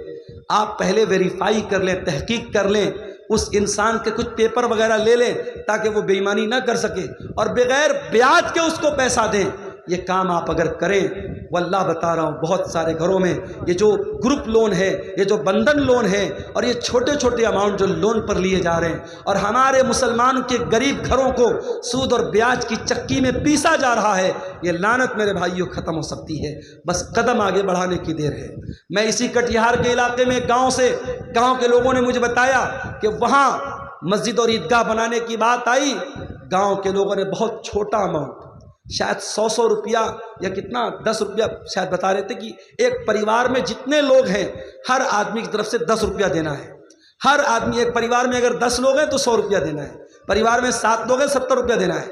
آپ پہلے ویریفائی کر لیں، تحقیق کر لیں، اس انسان کے کچھ پیپر وغیرہ لے لیں تاکہ وہ بے ایمانی نہ کر سکے، اور بغیر بیاج کے اس کو پیسہ دیں۔ یہ کام آپ اگر کریں، واللہ بتا رہا ہوں بہت سارے گھروں میں یہ جو گروپ لون ہے، یہ جو بندھن لون ہے، اور یہ چھوٹے چھوٹے اماؤنٹ جو لون پر لیے جا رہے ہیں، اور ہمارے مسلمان کے غریب گھروں کو سود اور بیاج کی چکی میں پیسا جا رہا ہے، یہ لعنت میرے بھائیوں ختم ہو سکتی ہے، بس قدم آگے بڑھانے کی دیر ہے۔ میں اسی کٹیہار کے علاقے میں گاؤں کے لوگوں نے مجھے بتایا کہ وہاں مسجد اور عیدگاہ بنانے کی بات آئی، گاؤں کے لوگوں نے بہت چھوٹا اماؤنٹ، شاید 100 روپیہ یا کتنا 10 روپیہ شاید بتا رہے تھے کہ ایک پریوار میں جتنے لوگ ہیں ہر آدمی کی طرف سے 10 روپیہ دینا ہے۔ ہر آدمی، ایک پریوار میں اگر 10 لوگ ہیں تو 100 روپیہ دینا ہے، پریوار میں 7 لوگ ہیں 70 روپیہ دینا ہے۔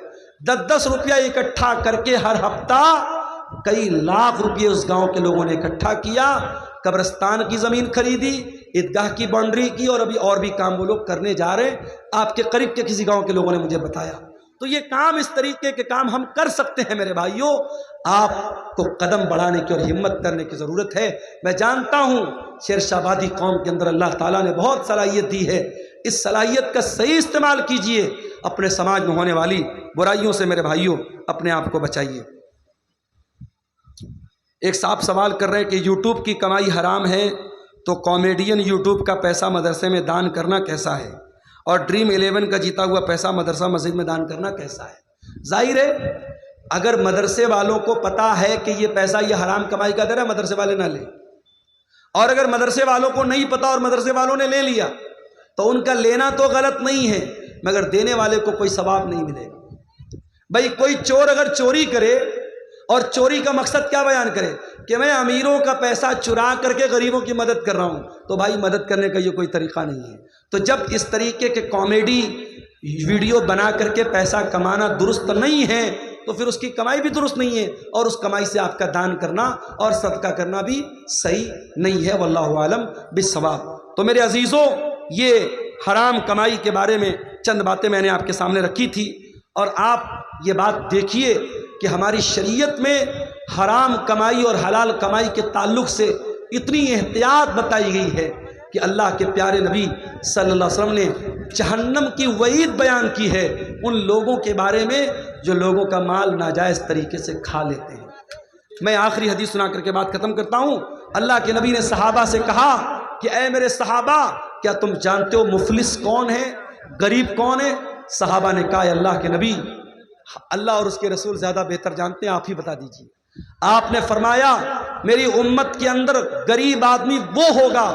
10 روپیہ اکٹھا کر کے ہر ہفتہ کئی لاکھ روپیے اس گاؤں کے لوگوں نے اکٹھا کیا، قبرستان کی زمین خریدی، عیدگاہ کی باؤنڈری کی، اور ابھی اور بھی کام وہ لوگ کرنے جا رہے ہیں۔ آپ کے قریب کے کسی گاؤں کے لوگوں نے مجھے بتایا۔ تو یہ کام، اس طریقے کے کام ہم کر سکتے ہیں میرے بھائیوں۔ آپ کو قدم بڑھانے کی اور ہمت کرنے کی ضرورت ہے۔ میں جانتا ہوں شیر شاہ آبادی قوم کے اندر اللہ تعالیٰ نے بہت صلاحیت دی ہے، اس صلاحیت کا صحیح استعمال کیجئے، اپنے سماج میں ہونے والی برائیوں سے میرے بھائیوں اپنے آپ کو بچائیے۔ ایک صاحب سوال کر رہے ہیں کہ یوٹیوب کی کمائی حرام ہے تو کامیڈین یوٹیوب کا پیسہ مدرسے میں دان کرنا کیسا ہے، اور ڈریم 11 کا جیتا ہوا پیسہ مدرسہ مسجد میں دان کرنا کیسا ہے؟ ظاہر ہے اگر مدرسے والوں کو پتا ہے کہ یہ پیسہ یہ حرام کمائی کا در ہے، مدرسے والے نہ لیں، اور اگر مدرسے والوں کو نہیں پتا اور مدرسے والوں نے لے لیا تو ان کا لینا تو غلط نہیں ہے، مگر دینے والے کو کوئی ثواب نہیں ملے گا۔ بھائی کوئی چور اگر چوری کرے اور چوری کا مقصد کیا بیان کرے کہ میں امیروں کا پیسہ چرا کر کے غریبوں کی مدد کر رہا ہوں، تو بھائی مدد کرنے کا یہ کوئی طریقہ نہیں ہے۔ تو جب اس طریقے کے کامیڈی ویڈیو بنا کر کے پیسہ کمانا درست نہیں ہے تو پھر اس کی کمائی بھی درست نہیں ہے، اور اس کمائی سے آپ کا دان کرنا اور صدقہ کرنا بھی صحیح نہیں ہے۔ واللہ عالم بالصواب۔ تو میرے عزیزوں، یہ حرام کمائی کے بارے میں چند باتیں میں نے آپ کے سامنے رکھی تھی، اور آپ یہ بات دیکھیے کہ ہماری شریعت میں حرام کمائی اور حلال کمائی کے تعلق سے اتنی احتیاط بتائی گئی ہے کہ اللہ کے پیارے نبی صلی اللہ علیہ وسلم نے جہنم کی وعید بیان کی ہے ان لوگوں کے بارے میں جو لوگوں کا مال ناجائز طریقے سے کھا لیتے ہیں۔ میں آخری حدیث سنا کر کے بات ختم کرتا ہوں۔ اللہ کے نبی نے صحابہ سے کہا کہ اے میرے صحابہ، کیا تم جانتے ہو مفلس کون ہے، غریب کون ہے؟ صحابہ نے کہا اے اللہ کے نبی، اللہ اور اس کے رسول زیادہ بہتر جانتے ہیں، آپ ہی بتا دیجیے۔ آپ نے فرمایا میری امت کے اندر غریب آدمی وہ ہوگا،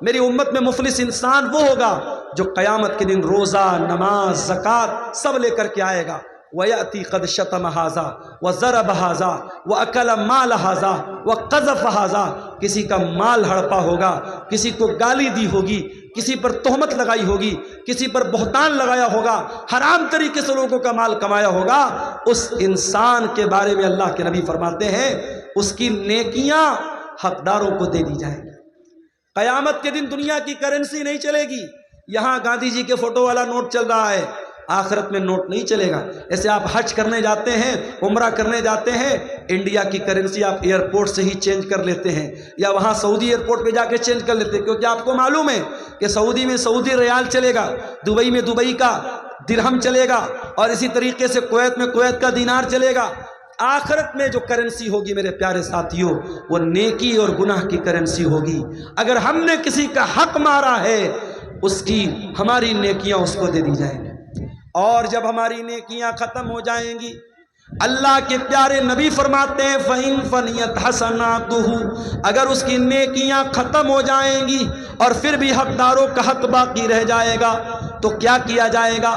میری امت میں مفلس انسان وہ ہوگا جو قیامت کے دن روزہ، نماز، زکوٰۃ سب لے کر کے آئے گا۔ وَيَأْتِي قَدْ شَتَمَ هَذَا وَضَرَبَ هَذَا وَأَكَلَ مَالَ هَذَا وَقَذَفَ هَذَا، کسی کا مال ہڑپا ہوگا، کسی کو گالی دی ہوگی، کسی پر تہمت لگائی ہوگی، کسی پر بہتان لگایا ہوگا، حرام طریقے سے لوگوں کا مال کمایا ہوگا۔ اس انسان کے بارے میں اللہ کے نبی فرماتے ہیں اس کی نیکیاں حقداروں کو دے دی جائیں گی۔ قیامت کے دن دنیا کی کرنسی نہیں چلے گی۔ یہاں گاندھی جی کے فوٹو والا نوٹ چل رہا ہے، آخرت میں نوٹ نہیں چلے گا۔ ایسے آپ حج کرنے جاتے ہیں، عمرہ کرنے جاتے ہیں، انڈیا کی کرنسی آپ ایئرپورٹ سے ہی چینج کر لیتے ہیں، یا وہاں سعودی ایئرپورٹ پہ جا کے چینج کر لیتے ہیں، کیونکہ آپ کو معلوم ہے کہ سعودی میں سعودی ریال چلے گا، دبئی میں دبئی کا درہم چلے گا، اور اسی طریقے سے کویت میں کویت کا دینار چلے گا۔ آخرت میں جو کرنسی ہوگی میرے پیارے ساتھیوں، وہ نیکی اور گناہ کی کرنسی ہوگی۔ اگر ہم نے کسی کا حق مارا ہے، اس کی ہماری نیکیاں اس کو دے دی جائیں گی، اور جب ہماری نیکیاں ختم ہو جائیں گی، اللہ کے پیارے نبی فرماتے ہیں فَإِن فَنِيَتْ حَسَنَاتُهُ، اگر اس کی نیکیاں ختم ہو جائیں گی اور پھر بھی حقداروں کا حق باقی رہ جائے گا، تو کیا کیا جائے گا؟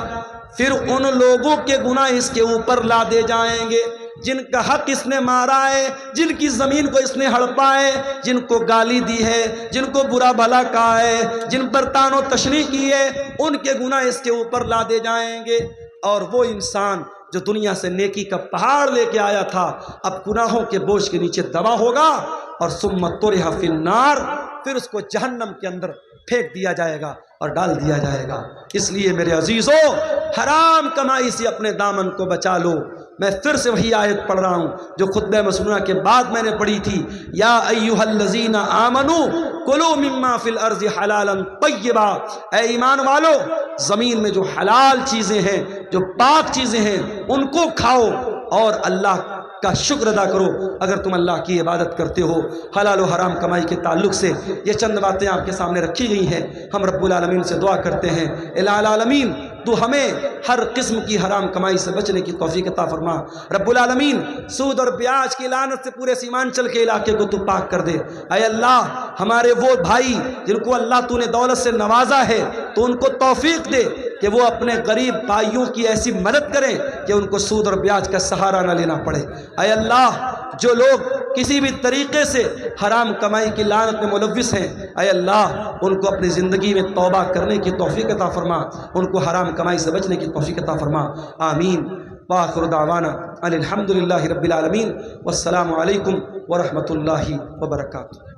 پھر ان لوگوں کے گناہ اس کے اوپر لا دے جائیں گے جن کا حق اس نے مارا ہے، جن کی زمین کو اس نے ہڑپا ہے، جن کو گالی دی ہے، جن کو برا بھلا کہا ہے، جن پر طعن و تشنیع کی ہے، ان کے گناہ اس کے اوپر لا دے جائیں گے۔ اور وہ انسان جو دنیا سے نیکی کا پہاڑ لے کے آیا تھا، اب گناہوں کے بوجھ کے نیچے دبا ہوگا، اور ثم طرح فی النار، پھر اس کو جہنم کے اندر پھینک دیا جائے گا اور ڈال دیا جائے گا۔ اس لیے میرے عزیزوں، حرام کمائی سے اپنے دامن کو بچا لو۔ میں پھر سے وہی آیت پڑھ رہا ہوں جو خطبہ مسنونہ کے بعد میں نے پڑھی تھی، یا ایھا الذین آمنوا کلوا مما فی الارض حلالا طیبا، اے ایمان والو، زمین میں جو حلال چیزیں ہیں، جو پاک چیزیں ہیں، ان کو کھاؤ اور اللہ کا شکر ادا کرو اگر تم اللہ کی عبادت کرتے ہو۔ حلال و حرام کمائی کے تعلق سے یہ چند باتیں آپ کے سامنے رکھی گئی ہیں۔ ہم رب العالمین سے دعا کرتے ہیں الہ العالمین تو ہمیں ہر قسم کی حرام کمائی سے بچنے کی توفیق عطا فرما۔ رب العالمین سود اور بیاج کی لعنت سے پورے سیمانچل کے علاقے کو تو پاک کر دے۔ اے اللہ، ہمارے وہ بھائی جن کو اللہ تو نے دولت سے نوازا ہے تو ان کو توفیق دے کہ وہ اپنے غریب بھائیوں کی ایسی مدد کریں کہ ان کو سود اور بیاج کا سہارا نہ لینا پڑے۔ اے اللہ، جو لوگ کسی بھی طریقے سے حرام کمائی کی لعنت میں ملوث ہیں، اے اللہ ان کو اپنی زندگی میں توبہ کرنے کی توفیق عطا فرما، ان کو حرام کمائی سے بچنے کی توفیق عطا فرما۔ آمین۔ وآخر دعوانا ان الحمدللہ رب العالمین، والسلام علیکم ورحمۃ اللہ وبرکاتہ۔